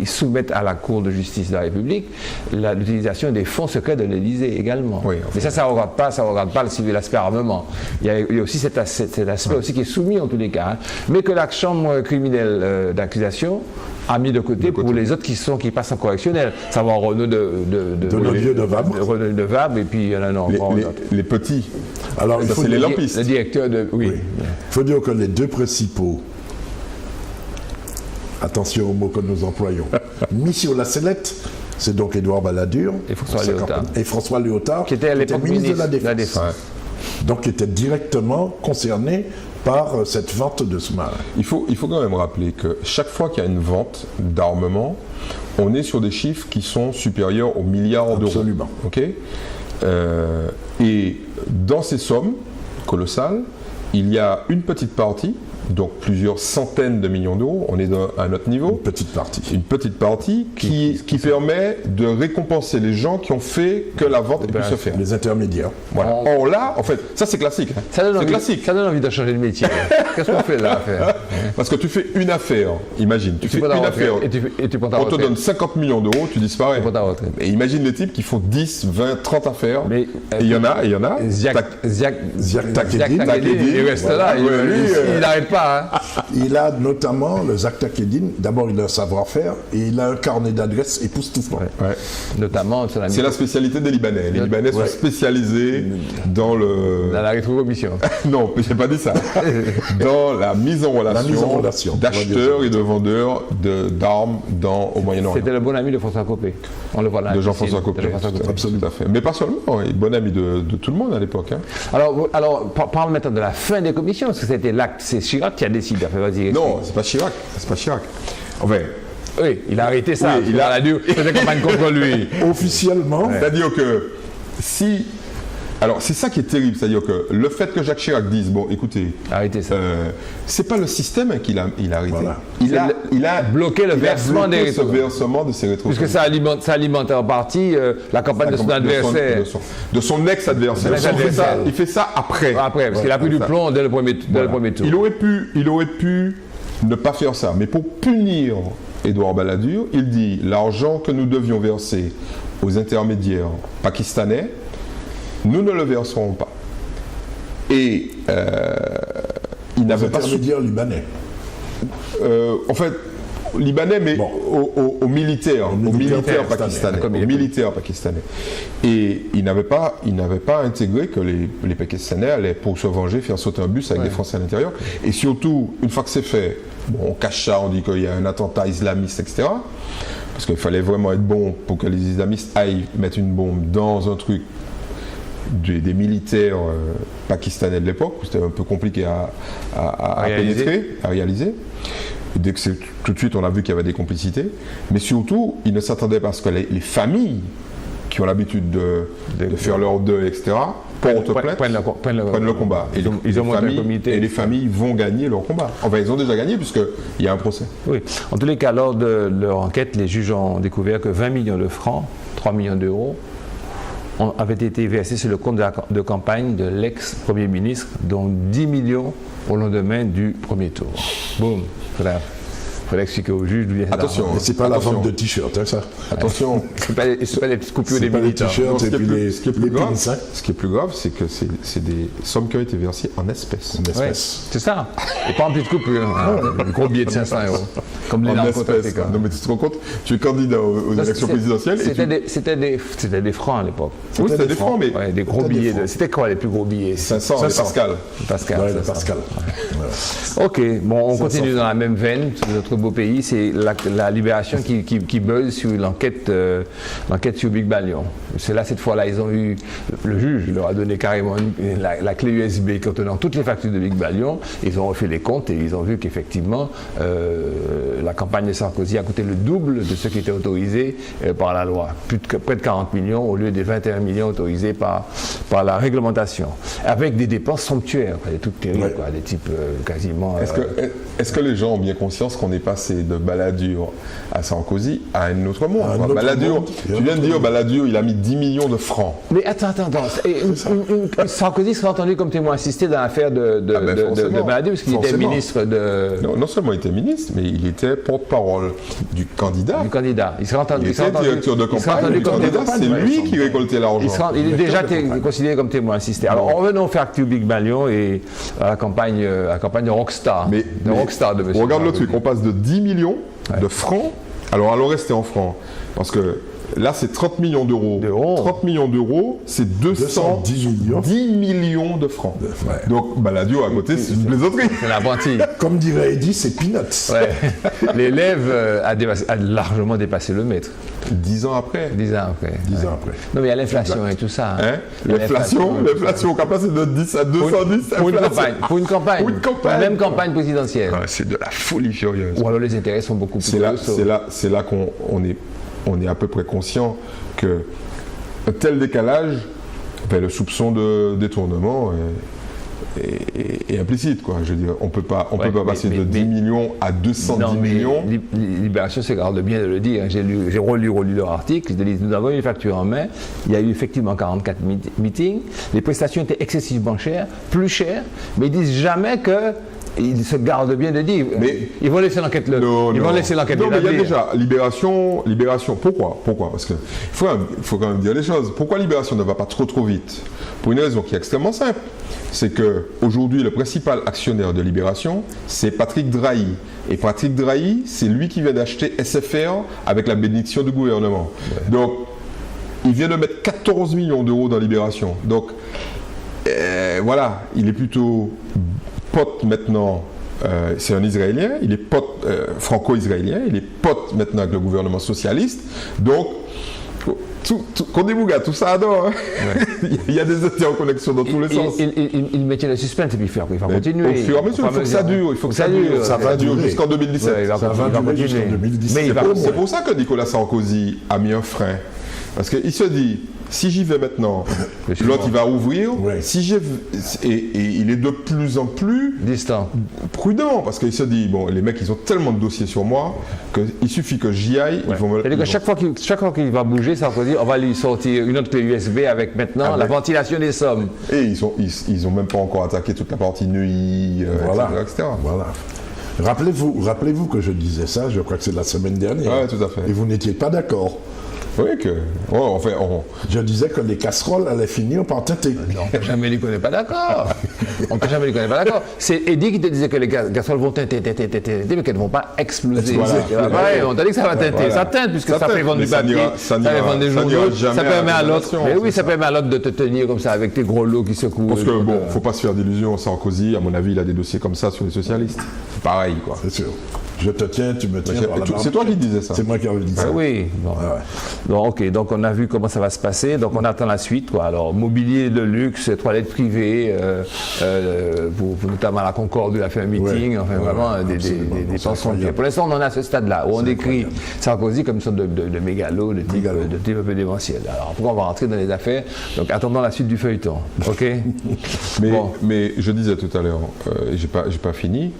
ils soumettent à la Cour de justice de la République l'utilisation des fonds secrets de l'Élysée également.
Oui,
mais ça ne regarde pas l'aspect armement. Il y a aussi cet aspect aussi qui est soumis en tous les cas, hein, mais que la chambre criminelle d'accusation a mis de côté pour les autres qui passent en correctionnel, savoir Renaud de Vabre et puis il y en a encore
les petits.
Alors,
ça, c'est les lampistes.
Le directeur de... Oui.
Il faut dire que les deux principaux, attention aux mots que nous employons, mis sur la sellette, c'est donc Édouard Balladur
et François Léotard,
qui était à l'époque ministre de la Défense.
Ouais.
Donc qui était directement concerné par cette vente de sous-marins.
Il faut quand même rappeler que chaque fois qu'il y a une vente d'armement, on est sur des chiffres qui sont supérieurs aux milliards d'euros.
Absolument.
Okay, et dans ces sommes colossales, il y a une petite partie, donc plusieurs centaines de millions d'euros, on est à un autre niveau. Une petite partie qui permet de récompenser les gens qui ont fait que la vente ait pu se faire.
Les intermédiaires.
Voilà. Or là, en fait, ça c'est classique. Hein.
Ça donne envie de changer de métier. Qu'est-ce qu'on fait là?
Parce que tu fais une affaire, imagine, tu fais une affaire, on te donne 50 millions d'euros, tu disparais. Et imagine les types qui font 10, 20, 30 affaires, et il y en a.
Ziak
Takedine,
il reste là, il n'arrête pas. Hein.
Il a notamment le Ziak Takedine, d'abord il a un savoir-faire et il a un carnet d'adresses époustouflant.
Ouais.
Notamment,
c'est la spécialité des Libanais. Les Libanais sont spécialisés dans la
rétrocommission.
Non, j'ai pas dit ça. Dans la mise en relation d'acheteurs et de vendeurs d'armes au Moyen-Orient.
C'était le bon ami de François Copé. On le voit là.
De Jean-François Copé. Absolument. Tout à fait. Mais pas seulement, il est bon ami de tout le monde à l'époque. Hein.
Alors parle maintenant de la fin des commissions, parce que c'était l'acte, c'est Chirac qui a décidé.
Non, c'est pas Chirac. Enfin,
oui, il a arrêté ça.
Oui, il a
dû faire des campagnes contre lui.
Officiellement.
C'est-à-dire que si... Alors, c'est ça qui est terrible, c'est-à-dire que le fait que Jacques Chirac dise, bon, écoutez,
arrêtez ça.
C'est pas le système qu'il a arrêté.
Voilà. Il a bloqué le versement des
rétros. Versement de ces rétros.
Puisque ça alimente en partie la campagne de son adversaire.
De son ex-adversaire. Il fait ça après.
Après, parce qu'il a pris du plomb dès le premier tour.
Il aurait pu ne pas faire ça, mais pour punir Édouard Balladur, il dit l'argent que nous devions verser aux intermédiaires pakistanais, nous ne le verserons pas. Et il n'avait pas...
intermédiaires libanais.
En fait, libanais, mais bon, aux militaires pakistanais. Et il n'avait pas intégré que les Pakistanais allaient, pour se venger, faire sauter un bus avec des Français à l'intérieur. Et surtout, une fois que c'est fait, bon, on cache ça, on dit qu'il y a un attentat islamiste, etc. Parce qu'il fallait vraiment être bon pour que les islamistes aillent mettre une bombe dans un truc des militaires pakistanais de l'époque, c'était un peu compliqué à pénétrer, à réaliser. Dès que tout de suite on a vu qu'il y avait des complicités, mais surtout ils ne s'attendaient pas à ce que les familles qui ont l'habitude de faire leur deuil, etc., prennent le combat. Et les familles vont gagner leur combat. Enfin, ils ont déjà gagné puisqu'il y a un procès.
Oui. En tous les cas, lors de leur enquête, les juges ont découvert que 20 millions de francs, 3 millions d'euros, avaient été versés sur le compte de campagne de l'ex-premier ministre, dont 10 millions au lendemain du premier tour. Boum. faudrait expliquer au juge d'où vient cet
Attention,
argent.
Et c'est pas la vente de t-shirts, hein, ça.
Attention.
C'est pas les petites coupures des
C'est pas les
militants.
t-shirts et puis les
Ce qui est plus
pins,
grave,
hein,
ce qui est plus grave, c'est que c'est des sommes qui ont été versées en espèces.
en
Ouais,
espèces.
c'est ça. Et pas en petites coupures. Un gros billet de 500 €. Comme les
En
narcotrafiquants.
espèces. Non mais tu te rends compte, tu es candidat aux élections présidentielles et
C'était des francs à l'époque.
oui, c'était des francs, mais
Ouais, des gros
C'était des
billets.
francs.
C'était quoi les plus gros billets?
500, les
500.
Pascal.
Pascal.
Ouais,
c'est
le
ça.
Pascal. Voilà.
Ok, bon, on
500
continue dans la même veine, notre beau pays, c'est la Libération qui buzz sur l'enquête sur Big Balion. C'est là, cette fois-là, ils ont eu, le juge leur a donné carrément la clé USB contenant toutes les factures de Big Balion, ils ont refait les comptes et ils ont vu qu'effectivement, la campagne de Sarkozy a coûté le double de ce qui était autorisé par la loi, près de 40 millions au lieu des 21 millions autorisés par la réglementation, avec des dépenses somptuaires, des trucs terribles,
Ouais.
quoi, des types quasiment...
Est-ce que les gens ont bien conscience qu'on est passé de Balladur à Sarkozy à un autre monde
À un
quoi.
autre
Balladur,
monde.
tu viens de dire Balladur, il a mis 10 millions de francs.
Mais attends. Sarkozy sera entendu comme témoin assisté dans l'affaire de
forcément.
Balladur, parce qu'il était
Forcément.
ministre
Non seulement il était ministre, mais il était porte-parole du candidat.
du candidat. Il sera entendu,
Il était directeur de
il sera
campagne
entendu
du
comme
candidat,
témoin.
c'est lui qui récoltait l'argent.
Il est déjà considéré comme témoin assisté. Alors revenons au Actu Big Balion et à la campagne de Rockstar.
Mais
Rockstar de monsieur
on regarde le
Sarkozy.
truc, on passe de 10 millions de francs, alors rester en francs, parce que là c'est 30 millions d'euros. 30 millions d'euros, c'est
210 millions.
10 millions de francs.
Ouais.
Donc Balladur à côté, c'est une plaisanterie.
C'est la brantille.
Comme dirait Eddie, c'est peanuts.
Ouais. L'élève a largement dépassé le maître,
10 ans après.
10 ans après.
10 ans après.
Non mais il y a l'inflation et tout ça.
Hein?
Il y a
L'inflation, on passe de 10 à 210.
Pour une
inflation.
campagne.
Pour une campagne.
Même campagne présidentielle.
Ouais, c'est de la folie furieuse.
Ou alors les intérêts sont beaucoup plus
C'est là qu'on est à peu près conscient que un tel décalage, le soupçon de détournement est implicite, quoi. Je veux dire, on peut pas passer de 10 millions à 210 millions.
Libération se garde bien de le dire. J'ai relu leur article. Ils disent, nous avons eu les factures en main. Il y a eu effectivement 44 meetings. Les prestations étaient excessivement chères, plus chères, mais ils disent jamais que. Ils se gardent bien de dire.
Mais
ils vont laisser l'enquête
Non, mais il y a déjà Libération. Pourquoi Parce que il faut quand même dire les choses. Pourquoi Libération ne va pas trop vite? Pour une raison qui est extrêmement simple. C'est que aujourd'hui le principal actionnaire de Libération, c'est Patrick Drahi. Et Patrick Drahi, c'est lui qui vient d'acheter SFR avec la bénédiction du gouvernement. Ouais. Donc, il vient de mettre 14 millions d'euros dans Libération. Donc, voilà, il est plutôt pote maintenant, c'est un Israélien, il est pote franco-israélien, il est pote maintenant avec le gouvernement socialiste. Donc, tout ça adore. Hein. Ouais. Il y a des interconnexions dans tous les sens.
Il maintient le suspense et puis il va continuer.
Au fur et à mesure, il faut que ça dure. Il faut que ça dure. Ça va durer jusqu'en 2017.
Ouais, ça va durer jusqu'en 2017.
C'est pour ça que Nicolas Sarkozy a mis un frein. Parce qu'il se dit, si j'y vais maintenant, l'autre il va ouvrir. Ouais. Et il est de plus en plus
distant,
prudent, parce qu'il se dit, bon, les mecs ils ont tellement de dossiers sur moi qu'il suffit que j'y aille.
Ouais. C'est-à-dire que chaque fois qu'il va bouger, Sarkozy, on va lui sortir une autre clé USB avec maintenant la ventilation des sommes.
Et ils ont même pas encore attaqué toute la partie NUI,
voilà.
etc.
Voilà. Rappelez-vous que je disais ça, je crois que c'est la semaine dernière.
Oui, tout à fait.
Et vous n'étiez pas d'accord.
Oui,
Je disais que les casseroles allaient finir par têter.
On ne peut jamais dire qu'on n'est pas d'accord. C'est Eddie qui te disait que les casseroles vont teinter, mais qu'elles ne vont pas exploser. Voilà. Pareil, on t'a dit que ça va teinter. Voilà. Ça teinte, puisque ça fait vendre du papier, ça fait vendre des journaux, ça permet à l'autre. Mais oui, ça permet à l'autre de te tenir comme ça avec tes gros lots qui secouent.
Parce que bon, il ne faut pas se faire d'illusions. Sarkozy, à mon avis, il a des dossiers comme ça sur les socialistes. C'est pareil, quoi.
C'est sûr. Je te tiens, tu me tiens.
C'est toi qui disais ça.
C'est moi qui avais dit ça.
Oui. Bon. Bon, ok, donc on a vu comment ça va se passer. Donc on attend la suite, quoi. Alors, mobilier de luxe, toilettes privées, pour notamment la Concorde, il a fait un meeting, enfin vraiment des pensions. Pour l'instant, on en est à ce stade-là, où on décrit Sarkozy comme une sorte de mégalo, de type un peu démentiel. Alors, pourquoi on va rentrer dans les affaires? Donc attendons la suite du feuilleton, ok?
Mais je disais tout à l'heure, j'ai pas fini,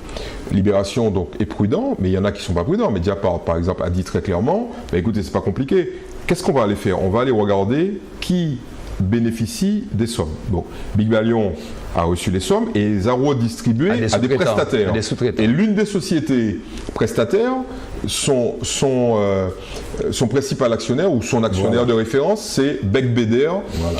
Libération donc est prudent, mais il y en a qui ne sont pas prudents. Mediapart, par exemple, a dit très clairement, écoutez, c'est pas compliqué. Qu'est-ce qu'on va aller faire? On va aller regarder qui bénéficient des sommes. Donc, Big Balion a reçu les sommes et les a redistribuées à des prestataires. Et l'une des sociétés prestataires, son principal actionnaire ou son actionnaire de référence, c'est Bec Beder,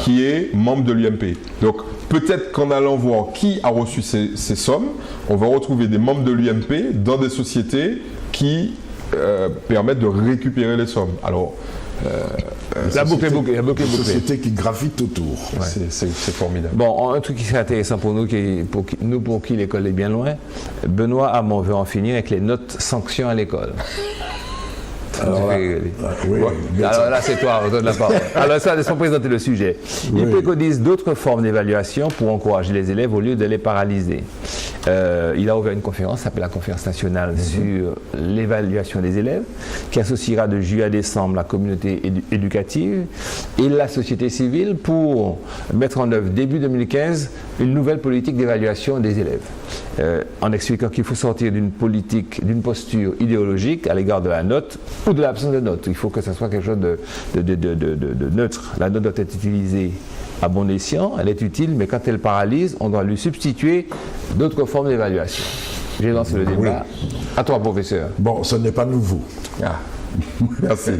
qui est membre de l'UMP. Donc, peut-être qu'en allant voir qui a reçu ces sommes, on va retrouver des membres de l'UMP dans des sociétés qui permettent de récupérer les sommes. Alors,
la boucle est bouclée.
Une société qui gravite autour.
Ouais. C'est formidable.
Bon, un truc qui serait intéressant pour nous, pour qui l'école est bien loin, Benoît Hamon veut en finir avec les notes sanctions à l'école.
Alors
là, c'est toi, on donne la parole. Alors ça, laisse-moi présenter le sujet. Il préconise d'autres formes d'évaluation pour encourager les élèves au lieu de les paralyser. Il a ouvert une conférence, s'appelle la conférence nationale sur l'évaluation des élèves, qui associera de juillet à décembre la communauté éducative et la société civile pour mettre en œuvre début 2015 une nouvelle politique d'évaluation des élèves. En expliquant qu'il faut sortir d'une posture idéologique à l'égard de la note ou de l'absence de note. Il faut que ce soit quelque chose de neutre. La note doit être utilisée à bon escient, elle est utile, mais quand elle paralyse, on doit lui substituer d'autres formes d'évaluation. J'ai lancé le débat. À toi, professeur.
Bon, ce n'est pas nouveau.
Merci.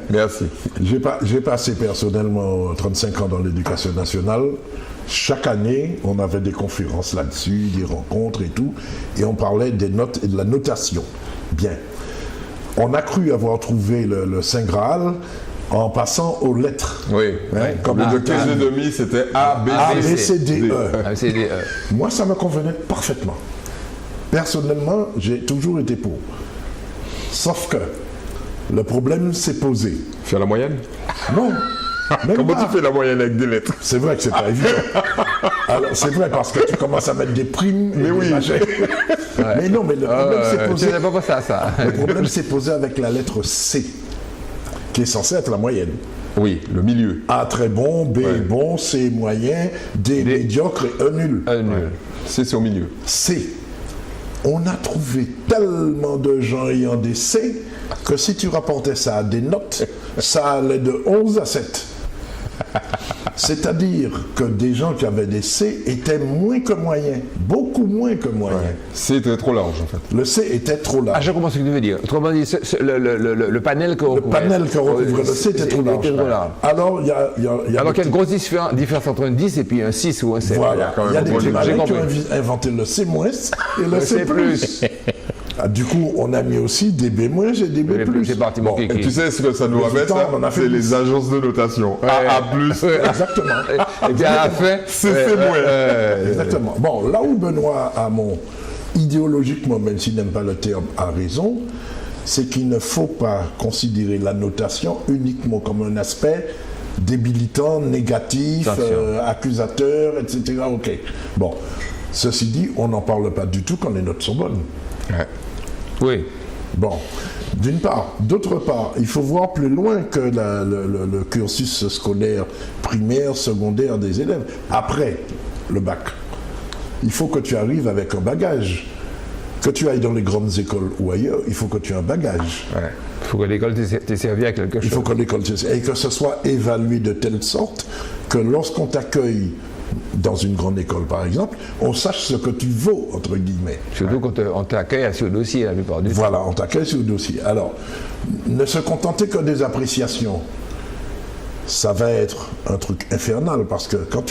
Merci.
J'ai passé personnellement 35 ans dans l'éducation nationale. Chaque année, on avait des conférences là-dessus, des rencontres et tout, et on parlait des notes et de la notation. Bien. On a cru avoir trouvé le Saint Graal en passant aux lettres.
Oui. Comme le 15,5, c'était A, B, C, D, E.
Moi, ça me convenait parfaitement. Personnellement, j'ai toujours été pour. Sauf que le problème s'est posé.
Faire la moyenne?
Non.
Comment tu fais la moyenne avec des lettres?
C'est vrai que c'est pas évident. Alors, c'est vrai parce que tu commences à mettre des primes et des machins. Mais non, mais le problème s'est posé.
Tu n'avais pas pensé à ça.
Le problème s'est posé avec la lettre C, qui est censée être la moyenne.
Oui, le milieu.
A très bon, B bon, C moyen, D médiocre et E nul.
C, c'est au milieu.
C. On a trouvé tellement de gens ayant des C que si tu rapportais ça à des notes, ça allait de 11 à 7. C'est-à-dire que des gens qui avaient des C étaient moins que moyens, beaucoup moins que moyens.
C était trop large en fait.
Le C était trop large.
Ah, je comprends ce que tu veux dire. Autrement dit, le panel que recouvrait
le C était trop large. Alors, il y a
une grosse différence entre un 10 et puis un 6 ou un 7.
Voilà, il y a des petits malins qui ont inventé le C- et le C+. Du coup, on a mis aussi des B- et des B+.
C'est parti, bon,
et tu sais ce que ça nous ramène, c'est les agences de notation. A+.
Exactement.
Et puis à la fin,
C-.
Exactement. Bon, là où Benoît Hamon, idéologiquement, même s'il n'aime pas le terme, a raison, c'est qu'il ne faut pas considérer la notation uniquement comme un aspect débilitant, négatif, accusateur, etc. Ok. Bon, ceci dit, on n'en parle pas du tout quand les notes sont bonnes.
Oui.
Bon, d'une part. D'autre part, il faut voir plus loin que le cursus scolaire primaire, secondaire des élèves. Après le bac, il faut que tu arrives avec un bagage. Que tu ailles dans les grandes écoles ou ailleurs, il faut que tu aies un bagage.
Il faut que l'école t'ait servi à quelque chose.
Il faut que l'école t'ait servi. Et que ce soit évalué de telle sorte que lorsqu'on t'accueille dans une grande école, par exemple, on sache ce que tu vaux, entre guillemets.
Surtout quand on t'accueille sur le dossier, la plupart du temps.
Voilà, on t'accueille sur le dossier. Alors, ne se contenter que des appréciations, ça va être un truc infernal, parce que quand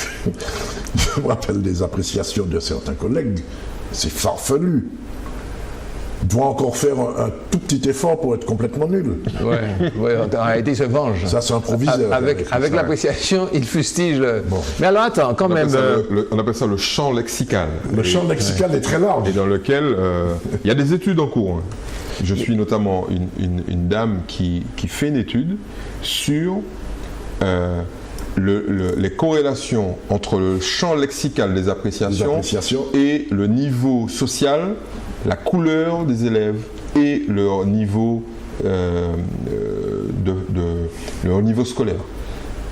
je me rappelle des appréciations de certains collègues, c'est farfelu. Doit encore faire un tout petit effort pour être complètement nul.
Oui, en réalité, il se venge.
Ça, c'est un proviseur.
Avec l'appréciation, il fustige le... Bon. Mais alors, attends, quand même...
on appelle ça le champ lexical.
Le champ lexical est très large.
Et dans lequel il y a des études en cours. Hein. Je suis notamment une dame qui fait une étude sur les corrélations entre le champ lexical des appréciations et le niveau social, la couleur des élèves et leur niveau, leur niveau scolaire.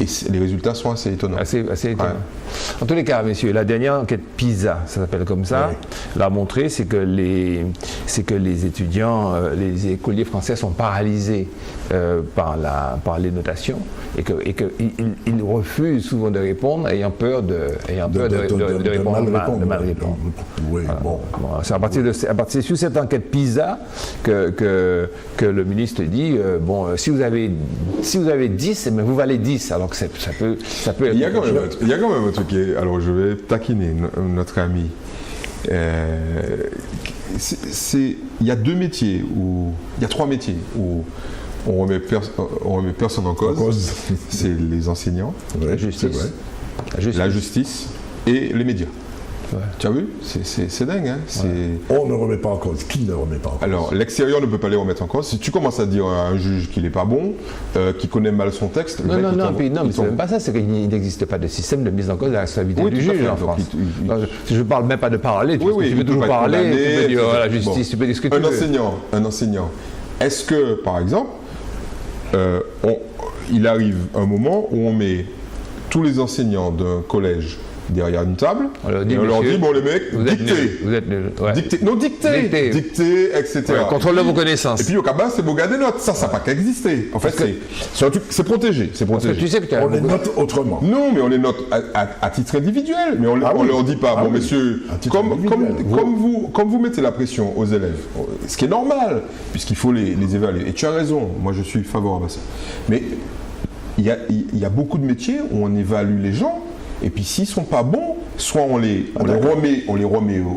Et les résultats sont assez étonnants.
Assez étonnant. En tous les cas, messieurs, la dernière enquête PISA, ça s'appelle comme ça, l'a montré, c'est que les étudiants, les écoliers français sont paralysés par les notations et qu'ils refusent souvent de répondre, ayant peur de mal répondre.
Oui,
Voilà.
bon.
C'est à partir de cette enquête PISA que le ministre dit si vous avez 10, mais vous valez 10, alors que ça peut être.
Il y a quand même un truc qui est. Alors je vais taquiner notre ami. Il y a trois métiers où on remet personne en cause. C'est les enseignants,
la justice
la justice et les médias. Ouais. Tu as vu? C'est dingue, hein?
On ne remet pas en cause. Qui ne remet pas en cause?
Alors, l'extérieur ne peut pas les remettre en cause. Si tu commences à dire à un juge qu'il n'est pas bon, qu'il connaît mal son texte...
Non, mais c'est même pas ça, c'est qu'il n'existe pas de système de mise en cause de la responsabilité du juge en France. Je ne parle même pas de parler, tu peux toujours parler, tu peux dire la justice, tu peux dire ce que tu veux.
Un enseignant, est-ce que, par exemple, il arrive un moment où on met tous les enseignants d'un collège derrière une table, et on leur dit, bon les mecs, dictez, etc.
Ouais, contrôlez vos connaissances.
Et puis au cabas, c'est beau garder des notes. Ça n'a pas qu'à exister. En fait, c'est protégé. C'est protégé.
Tu sais que
on les note autrement.
Non, mais on les note à titre individuel. Mais on leur dit pas, messieurs, comme vous mettez la pression aux élèves, ce qui est normal, puisqu'il faut les évaluer. Et tu as raison, moi je suis favorable à ça. Mais il y a beaucoup de métiers où on évalue les gens. Et puis s'ils ne sont pas bons, soit on les remet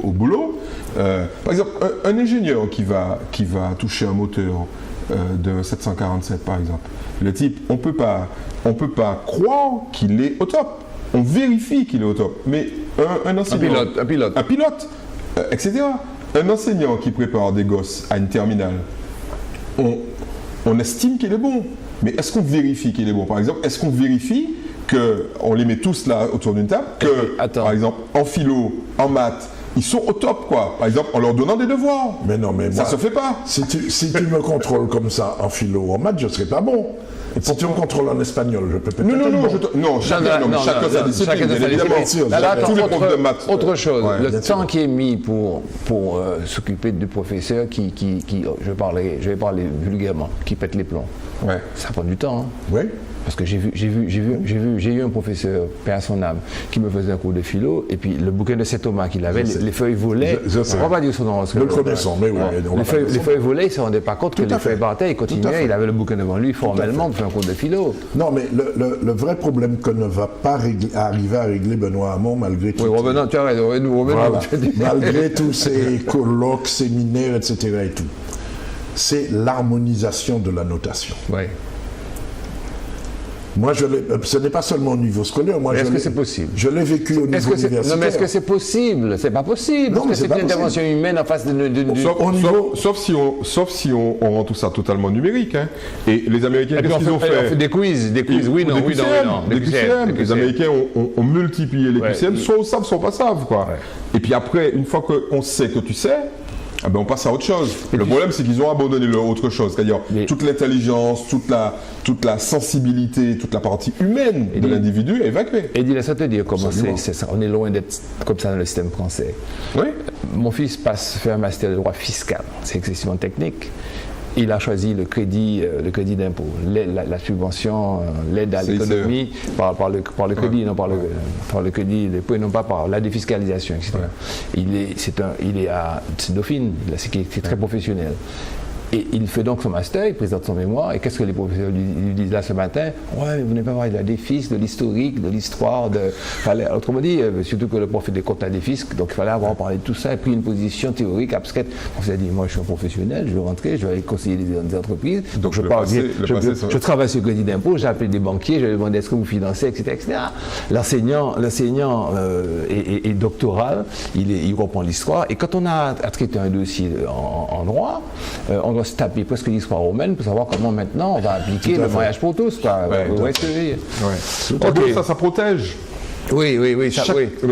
au boulot. Par exemple, un ingénieur qui va toucher un moteur de 747 par exemple, le type, on peut pas croire qu'il est au top. On vérifie qu'il est au top. Mais un enseignant, un pilote, etc. Un enseignant qui prépare des gosses à une terminale, on estime qu'il est bon. Mais est-ce qu'on vérifie qu'il est bon? Par exemple, est-ce qu'on vérifie qu'on les met tous là autour d'une table, par exemple, en philo, en maths, ils sont au top, quoi. Par exemple, en leur donnant des devoirs.
Mais non, mais
ça se fait pas.
Si tu me contrôles comme ça en philo ou en maths, je ne serais pas bon. Et si tu me contrôles en espagnol, je peux peut-être
chacun sa discipline.
Tous les profs de maths. Autre chose, le temps qui est mis pour s'occuper du professeur je vais parler vulgairement, qui pète les plombs.
Ouais.
Ça prend du temps. Hein.
Oui.
Parce que j'ai eu un professeur, paix à son âme, qui me faisait un cours de philo, et puis le bouquin de Saint Thomas qu'il avait, les feuilles volaient. On ne va pas dire son nom.
Nous le connaissons, mais oui.
Les feuilles volaient, il ne se rendait pas compte que les feuilles partaient, il continuait, il avait le bouquin devant lui formellement pour faire un cours de philo.
Non, mais le vrai problème qu'on ne va pas arriver à régler, Benoît Hamon, malgré tout.
Oui, revenons, tu as raison,
malgré tous ces colloques, séminaires, etc. et tout, c'est l'harmonisation de la notation.
Oui.
Moi, ce n'est pas seulement au niveau scolaire.
Est-ce que c'est possible?
Je l'ai vécu au niveau universitaire.
Non, mais est-ce que c'est possible? C'est pas possible.
Non,
parce que c'est une intervention humaine en face
Sauf si on rend tout ça totalement numérique. Hein. Et les Américains, qu'est-ce qu'ils ont fait?
On fait des quiz, oui, non.
Des QCM. Les Américains ont multiplié les QCM, soit on savent, soit on pas savent. Quoi. Ouais. Et puis après, une fois qu'on sait que tu sais, on passe à autre chose. Le problème, c'est qu'ils ont abandonné leur autre chose, c'est-à-dire toute l'intelligence, toute la sensibilité, toute la partie humaine de l'individu est évacuée.
Et laisse-moi te dire comment c'est ça. On est loin d'être comme ça dans le système français.
Oui.
Mon fils fait un master de droit fiscal. C'est excessivement technique. Il a choisi le crédit d'impôt, la subvention, l'aide à l'économie par le crédit, non par le crédit d'impôt et non pas par la défiscalisation, etc. Ouais. C'est Dauphine, c'est très professionnel. Et il fait donc son master, il présente son mémoire, et qu'est-ce que les professeurs lui disent là ce matin? Ouais, mais vous n'avez pas parlé de la défisque, de l'historique, de l'histoire, autrement dit, surtout que le prof fait des comptes à défisque, donc il fallait avoir parlé de tout ça, et pris une position théorique, abstraite. Le professeur a dit, moi je suis un professionnel, je vais rentrer, je vais aller conseiller des entreprises, donc je travaille sur le crédit d'impôt, j'ai appelé des banquiers, je vais demander est-ce que vous financez, etc. L'enseignant est doctoral, il comprend l'histoire, et quand on a à traiter un dossier en droit, on doit se taper presque l'histoire romaine pour savoir comment maintenant on va appliquer le mariage pour tous.
Ça protège.
Oui.
Mais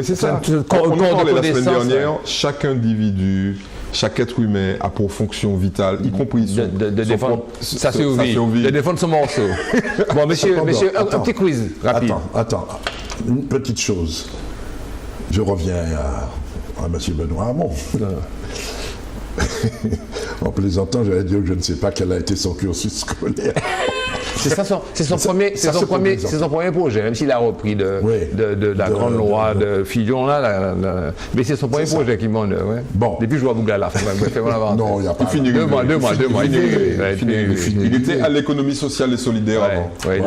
c'est ça. On en parlait la semaine dernière, chaque individu chaque être humain a pour fonction vitale, y compris
de défendre sa survie, de défendre son morceau. Bon, monsieur, un petit quiz rapide.
Attends, une petite chose. Je reviens à M. Benoît Hamon. En plaisantant, j'allais dire que je ne sais pas quel a été son cursus scolaire.
C'est son premier projet, même s'il a repris de la grande loi de Fillon, mais c'est son premier projet qui m'en... Ouais.
Bon.
Depuis je vois Bougala.
Non, il n'y a pas...
Deux mois.
Il était à l'économie sociale et solidaire avant.
Ouais,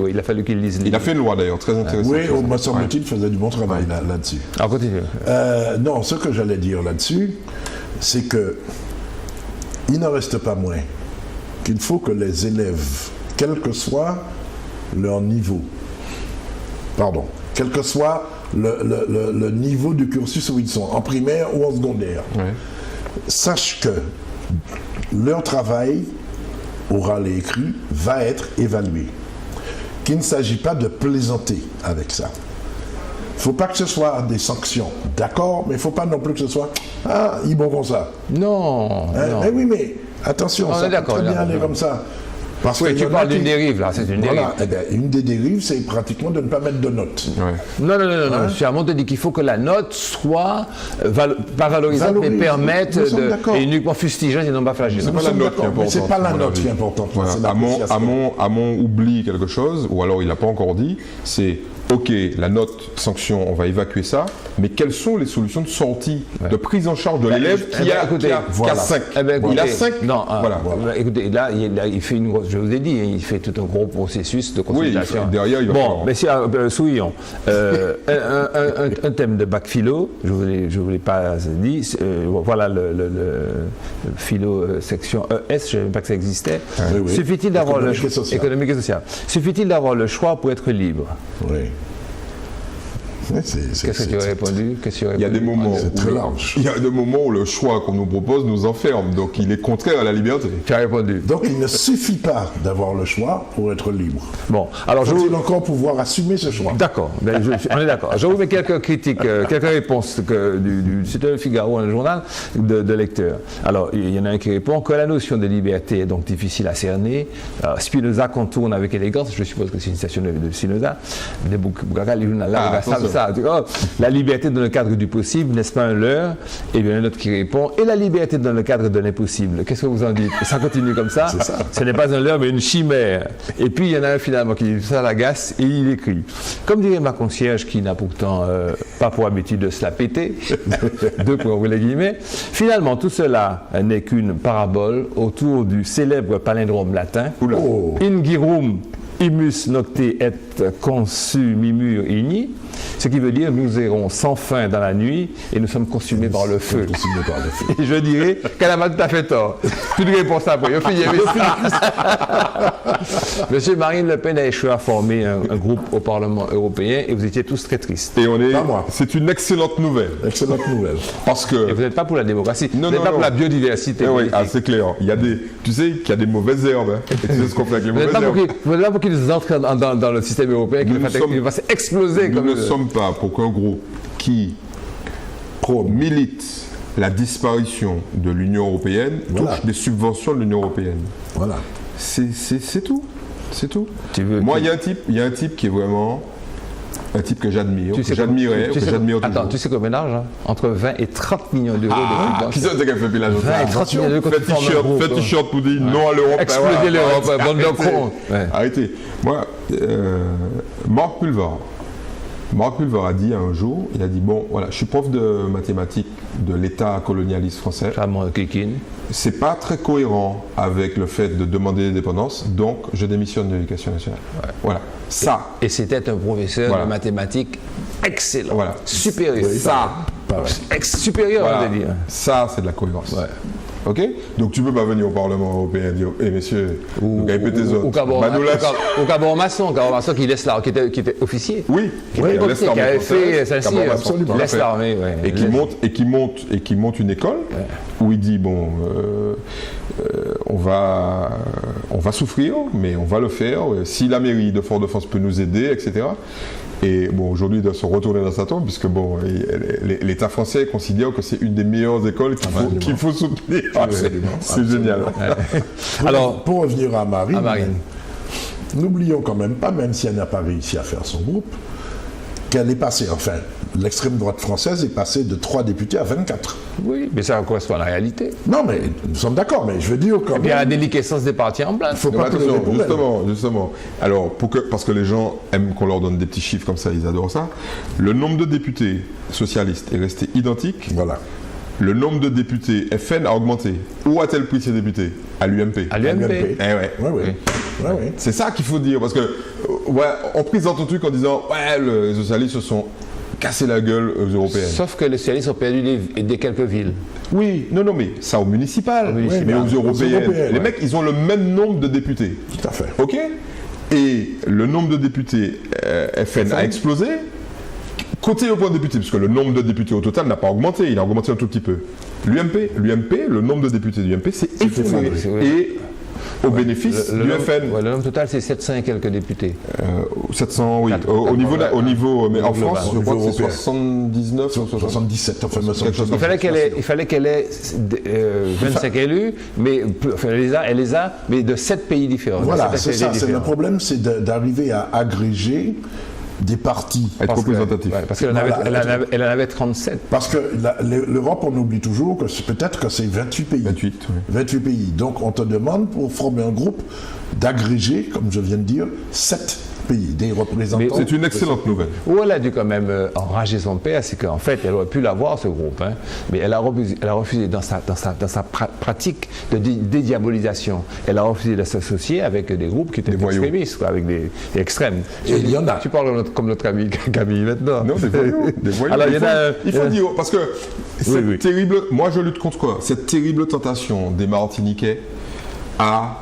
il a fallu qu'il lise.
Il a fait une loi d'ailleurs, très intéressante.
Oui, me semble-t-il, faisait du bon travail là-dessus.
Alors continue.
Non, ce que j'allais dire là-dessus, c'est que il n'en reste pas moins qu'il faut que les élèves, quel que soit leur niveau, quel que soit le niveau du cursus où ils sont, en primaire ou en secondaire, sachent que leur travail, oral et écrit, va être évalué. Qu'il ne s'agit pas de plaisanter avec ça. Il ne faut pas que ce soit des sanctions, d'accord, mais il ne faut pas non plus que ce soit « Ah, ils vont comme ça ».
Non.
Mais oui, mais attention, ça peut très bien aller comme ça.
Parce que tu parles d'une dérive, là, c'est une dérive.
Voilà, une des dérives, c'est pratiquement de ne pas mettre de notes.
Non. M. Hamon te dit qu'il faut que la note soit pas valorisante, mais permette et uniquement fustigeante et non pas flagellante.
C'est pas la note qui est importante.
Mais c'est pas la note qui est importante.
Hamon oublie quelque chose, ou alors il n'a pas encore dit, c'est ok, la note sanction, on va évacuer ça, mais quelles sont les solutions de sortie, de prise en charge de l'élève qui a 5 Il a 5
Non, écoutez, là, il fait une grosse, je vous ai dit, il fait tout un gros processus de consultation.
Oui, derrière, il va
bon, monsieur Souillon, un thème de bac philo, je ne vous l'ai pas dit, voilà le philo section ES, je ne savais même pas que ça existait. Suffit-il d'avoir le choix économique et social. Suffit-il d'avoir le choix pour être libre?
Oui.
Qu'est-ce que tu aurais répondu?
Il y a des moments
très large.
Il y a des moments où le choix qu'on nous propose nous enferme, donc il est contraire à la liberté.
Tu as répondu.
Donc il ne suffit pas d'avoir le choix pour être libre.
Bon, alors
faut-il encore pouvoir assumer ce choix?
D'accord, on est d'accord. Je vous mets quelques critiques, quelques réponses du site Le Figaro, un journal de lecteurs. Alors il y en a un qui répond que la notion de liberté est donc difficile à cerner. Spinoza contourne avec élégance, je suppose que c'est une citation de Spinoza. La liberté dans le cadre du possible, n'est-ce pas un leurre? Et bien un autre qui répond, et la liberté dans le cadre de l'impossible. Qu'est-ce que vous en dites? Ça continue comme ça. Ce n'est pas un leurre, mais une chimère. Et puis il y en a un finalement qui dit ça l'agace et il écrit. Comme dirait ma concierge qui n'a pourtant pas pour habitude de se la péter, deux pour ouvrir les guillemets, finalement tout cela n'est qu'une parabole autour du célèbre palindrome latin. Ingirum Imus nocte et consumimur igni, ce qui veut dire nous errons sans fin dans la nuit et nous sommes consumés par le feu. Et je dirais qu'elle n'a pas tout à fait tort. Toute réponse après. Monsieur Marine Le Pen a échoué à former un groupe au Parlement européen et vous étiez tous très tristes.
Et c'est une excellente nouvelle.
Excellente nouvelle.
Parce que...
Et vous n'êtes pas pour la démocratie, vous n'êtes pas pour la biodiversité.
Oui, c'est clair. Tu sais qu'il y a des mauvaises herbes. Hein. Et tu sais ce qu'on fait avec les mauvaises herbes.
Vous n'êtes pas pour qu'ils entrent dans le système européen, qu'il va exploser.
Nous ne sommes pas pour qu'un groupe qui milite la disparition de l'Union européenne touche des subventions de l'Union européenne.
Voilà.
C'est tout. C'est tout. Moi, il y a un type qui est vraiment un type que j'admire, que j'admirais, que j'admire toujours.
Attends, tu sais combien d'argent? Entre 20 et 30 millions d'euros de subventions.
Qui c'est qui a fait pile
20 et 30 millions d'euros.
Faites t-shirt pour dire non à l'Europe.
Exploser l'Europe, bande de cons.
Arrêtez. Moi, Marc Pulvar a dit un jour, il a dit, bon, voilà, je suis prof de mathématiques de l'État colonialiste français. C'est pas très cohérent avec le fait de demander l'indépendance, donc je démissionne de l'éducation nationale. Voilà. Ça.
Et c'était un professeur de mathématiques excellent.
Voilà.
Supérieur. Supérieur, on va dire.
Ça, c'est de la cohérence. Ouais. Ok? Donc tu ne peux pas venir au Parlement européen et dire, hé messieurs, vous avez tes autres.
Ou Cabot Masson qui laisse l'armée, qui était officier.
Oui,
qui avait fait celle-ci, laisse l'armée.
Et qui monte une école où il dit, bon, on va on va souffrir, mais on va le faire. Si la mairie de Fort-de-France peut nous aider, etc. Et bon, aujourd'hui, il doit se retourner dans sa tombe, puisque bon, l'État français considère que c'est une des meilleures écoles qu'il faut soutenir. C'est génial.
Alors, pour revenir à Marine, n'oublions quand même pas, même si elle n'a pas réussi à faire son groupe, qu'elle est passée, enfin, l'extrême droite française est passée de 3 députés à 24.
Oui, mais ça correspond à la réalité.
Non, mais nous sommes d'accord, mais je veux dire quand même...
Il y a la déliquescence des partis en place.
Il faut pas
justement. Alors, parce que les gens aiment qu'on leur donne des petits chiffres comme ça, ils adorent ça. Le nombre de députés socialistes est resté identique.
Voilà.
Le nombre de députés FN a augmenté. Où a-t-elle pris ses députés? À l'UMP.
À l'UMP.
Oui.
C'est ça qu'il faut dire, parce que on présente un truc en disant les socialistes se sont cassés la gueule aux européennes.
Sauf que les socialistes ont perdu des quelques villes.
Oui, non, mais ça au municipal. Mais aux européennes. Les mecs, ils ont le même nombre de députés.
Tout à fait.
OK? Et le nombre de députés FN a explosé. Côté au point de députés, parce que le nombre de députés au total n'a pas augmenté, il a augmenté un tout petit peu. L'UMP, le nombre de députés de l'UMP, c'est effondré. Et au bénéfice du FN.
Le nombre total, c'est 700 et quelques députés.
700, oui. Au niveau, mais en France, je crois que c'est 79,
77, enfin,
il fallait qu'elle ait 25 élus, mais elle les a, mais de 7 pays différents.
Voilà, c'est ça. Le problème, c'est d'arriver à agréger des partis.
Être représentatif.
Parce qu'elle en avait 37.
Parce que l'Europe, on oublie toujours que peut-être que c'est 28 pays. 28 pays. Donc on te demande pour former un groupe d'agréger, comme je viens de dire, 7 pays, des représentants.
Mais c'est une excellente nouvelle.
Où elle a dû quand même enrager son père, c'est qu'en fait, elle aurait pu l'avoir, ce groupe, hein, mais elle a refusé dans sa pratique de dédiabolisation. Elle a refusé de s'associer avec des groupes qui étaient extrémistes, avec des extrêmes.
Et il y en a.
Tu parles comme notre ami Camille maintenant.
Non, des voyous. Alors, il faut dire, parce que c'est terrible, moi je lutte contre quoi? Cette terrible tentation des Martiniquais à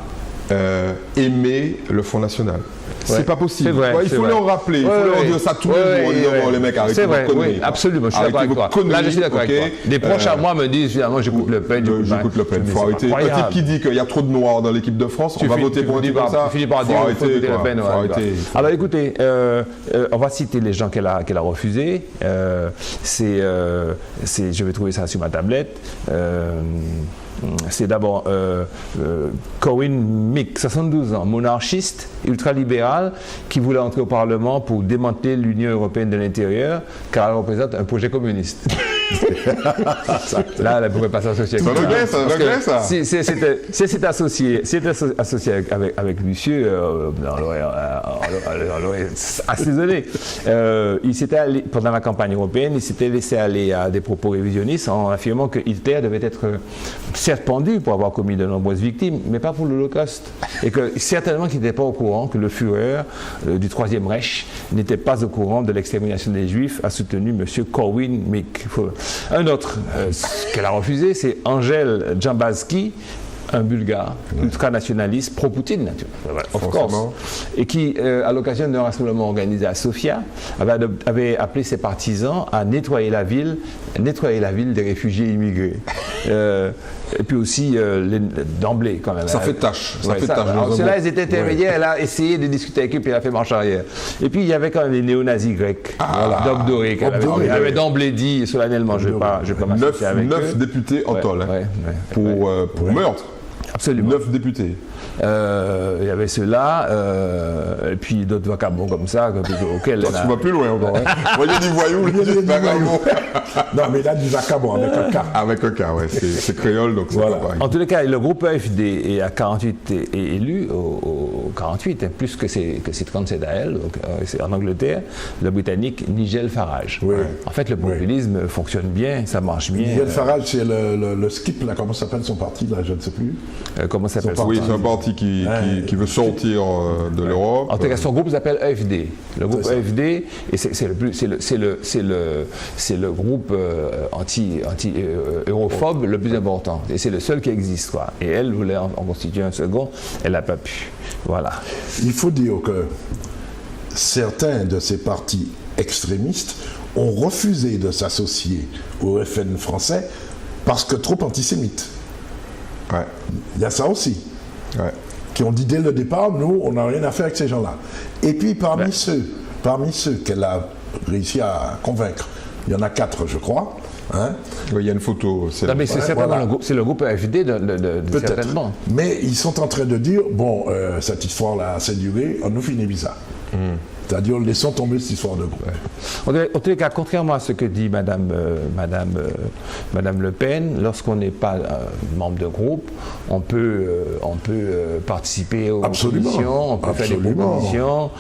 aimer le Front National. C'est pas possible. Il faut leur rappeler, il faut leur dire ça tous les jours en disant les mecs, arrêtez vos conneries.
Oui, absolument, je suis d'accord avec toi. Là, je suis d'accord avec toi. Des proches à moi me disent finalement j'écoute Le Pen.
J'écoute Le Pen. Il faut arrêter. Un type qui dit qu'il y a trop de noirs dans l'équipe de France, on va voter pour un type comme ça.
Tu finis par dire qu'il faut voter Le Pen. Alors écoutez, on va citer les gens qu'elle a refusés. Je vais trouver ça sur ma tablette. C'est d'abord Corinne Mick, 72 ans, monarchiste, ultralibérale, qui voulait entrer au Parlement pour démanteler l'Union européenne de l'intérieur, car elle représente un projet communiste. Là, elle ne pouvait pas s'associer avec
lui. Ça regrette, ça.
Si c'était associé avec Lucieux, on l'aurait assaisonné. Il s'était allé, pendant la campagne européenne, il s'était laissé aller à des propos révisionnistes en affirmant que Hitler devait être certes pendu pour avoir commis de nombreuses victimes, mais pas pour l'Holocauste. Et que certainement qu'il n'était pas au courant que le Führer du Troisième Reich n'était pas au courant de l'extermination des Juifs, a soutenu M. Corwin Mick. Un autre qu'elle a refusé, c'est Angel Djambazki, un Bulgare, ultranationaliste, pro-Poutine, of course, et qui, à l'occasion d'un rassemblement organisé à Sofia, avait appelé ses partisans à nettoyer la ville des réfugiés immigrés. Et puis aussi, d'emblée, quand même.
Ça fait tâche.
Ceux-là, ils étaient intermédiaires, elle a essayé de discuter avec eux, puis elle a fait marche arrière. Et puis, il y avait quand même les néo-nazis grecs, Dob Doré, qui avait d'emblais dit solennellement, je ne vais pas m'associer avec eux.
9 députés en tôle, pour meurtre.
Absolument.
9 députés.
Il y avait ceux-là, et puis d'autres vacabons comme ça, auxquels
tu vas plus loin encore. Voyez du voyou,
Non, mais là, du vacabon avec un K.
Avec un K, ouais, c'est créole, donc
voilà. En tous les cas, le groupe AFD est à 48 élus, au 48, plus que ses 37 à elle, donc c'est en Angleterre, le Britannique Nigel Farage.
Oui.
En fait, le populisme fonctionne bien, ça marche bien.
Nigel Farage, c'est le skip, là, comment s'appelle son parti, là, je ne sais plus.
Comment ça s'appelle?
Oui, c'est un parti qui veut sortir de l'Europe.
En tout cas, son groupe s'appelle AFD. Le groupe AFD, et c'est le groupe anti-europhobe le plus important. Et c'est le seul qui existe, quoi. Et elle voulait en constituer un second, elle n'a pas pu. Voilà.
Il faut dire que certains de ces partis extrémistes ont refusé de s'associer au FN français parce que trop antisémites.
Ouais.
Il y a ça aussi.
Ouais.
qui ont dit dès le départ, nous, on n'a rien à faire avec ces gens-là. Et puis parmi ceux qu'elle a réussi à convaincre, il y en a 4, je crois. Hein.
Oui, il y a une photo.
Non, mais c'est certainement le groupe AFD, certainement.
Mais ils sont en train de dire, bon, cette histoire-là a assez duré, on nous fait une visa. C'est-à-dire, laissons tomber cette histoire de groupe.
En tous les cas, contrairement à ce que dit Madame Le Pen, lorsqu'on n'est pas membre de groupe, on peut participer aux commissions, on peut faire des propositions.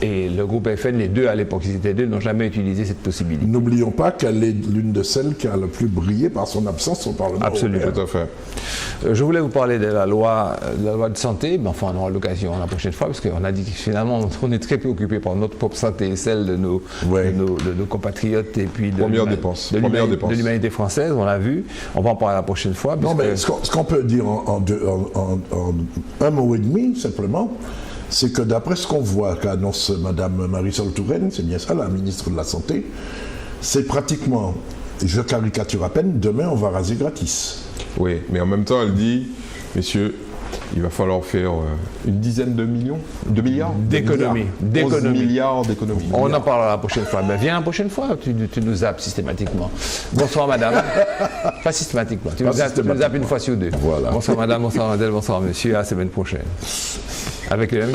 Et le groupe FN, les deux à l'époque, ils étaient deux, n'ont jamais utilisé cette possibilité.
N'oublions pas qu'elle est l'une de celles qui a le plus brillé par son absence au Parlement.
Absolument.
Tout à fait.
Je voulais vous parler de la loi de santé, mais enfin, on aura l'occasion la prochaine fois, parce qu'on a dit que finalement, on est très préoccupé par notre propre santé et celle de nos compatriotes et puis de l'humanité française, on l'a vu. On va en parler la prochaine fois.
Non, mais ce qu'on peut dire en un mot et demi, simplement, c'est que d'après ce qu'on voit qu'annonce Mme Marisol Touraine, c'est bien ça, la ministre de la Santé, c'est pratiquement, je caricature à peine, demain on va raser gratis.
Oui, mais en même temps, elle dit, messieurs, il va falloir faire une dizaine de milliards
d'économies.
11 milliards d'économies.
On en parlera la prochaine fois. Mais viens la prochaine fois, tu nous zappes systématiquement. Bonsoir madame. Pas systématiquement. Tu nous zappes une fois sur deux.
Voilà.
Bonsoir madame, bonsoir madame, bonsoir monsieur. À la semaine prochaine. Avec le même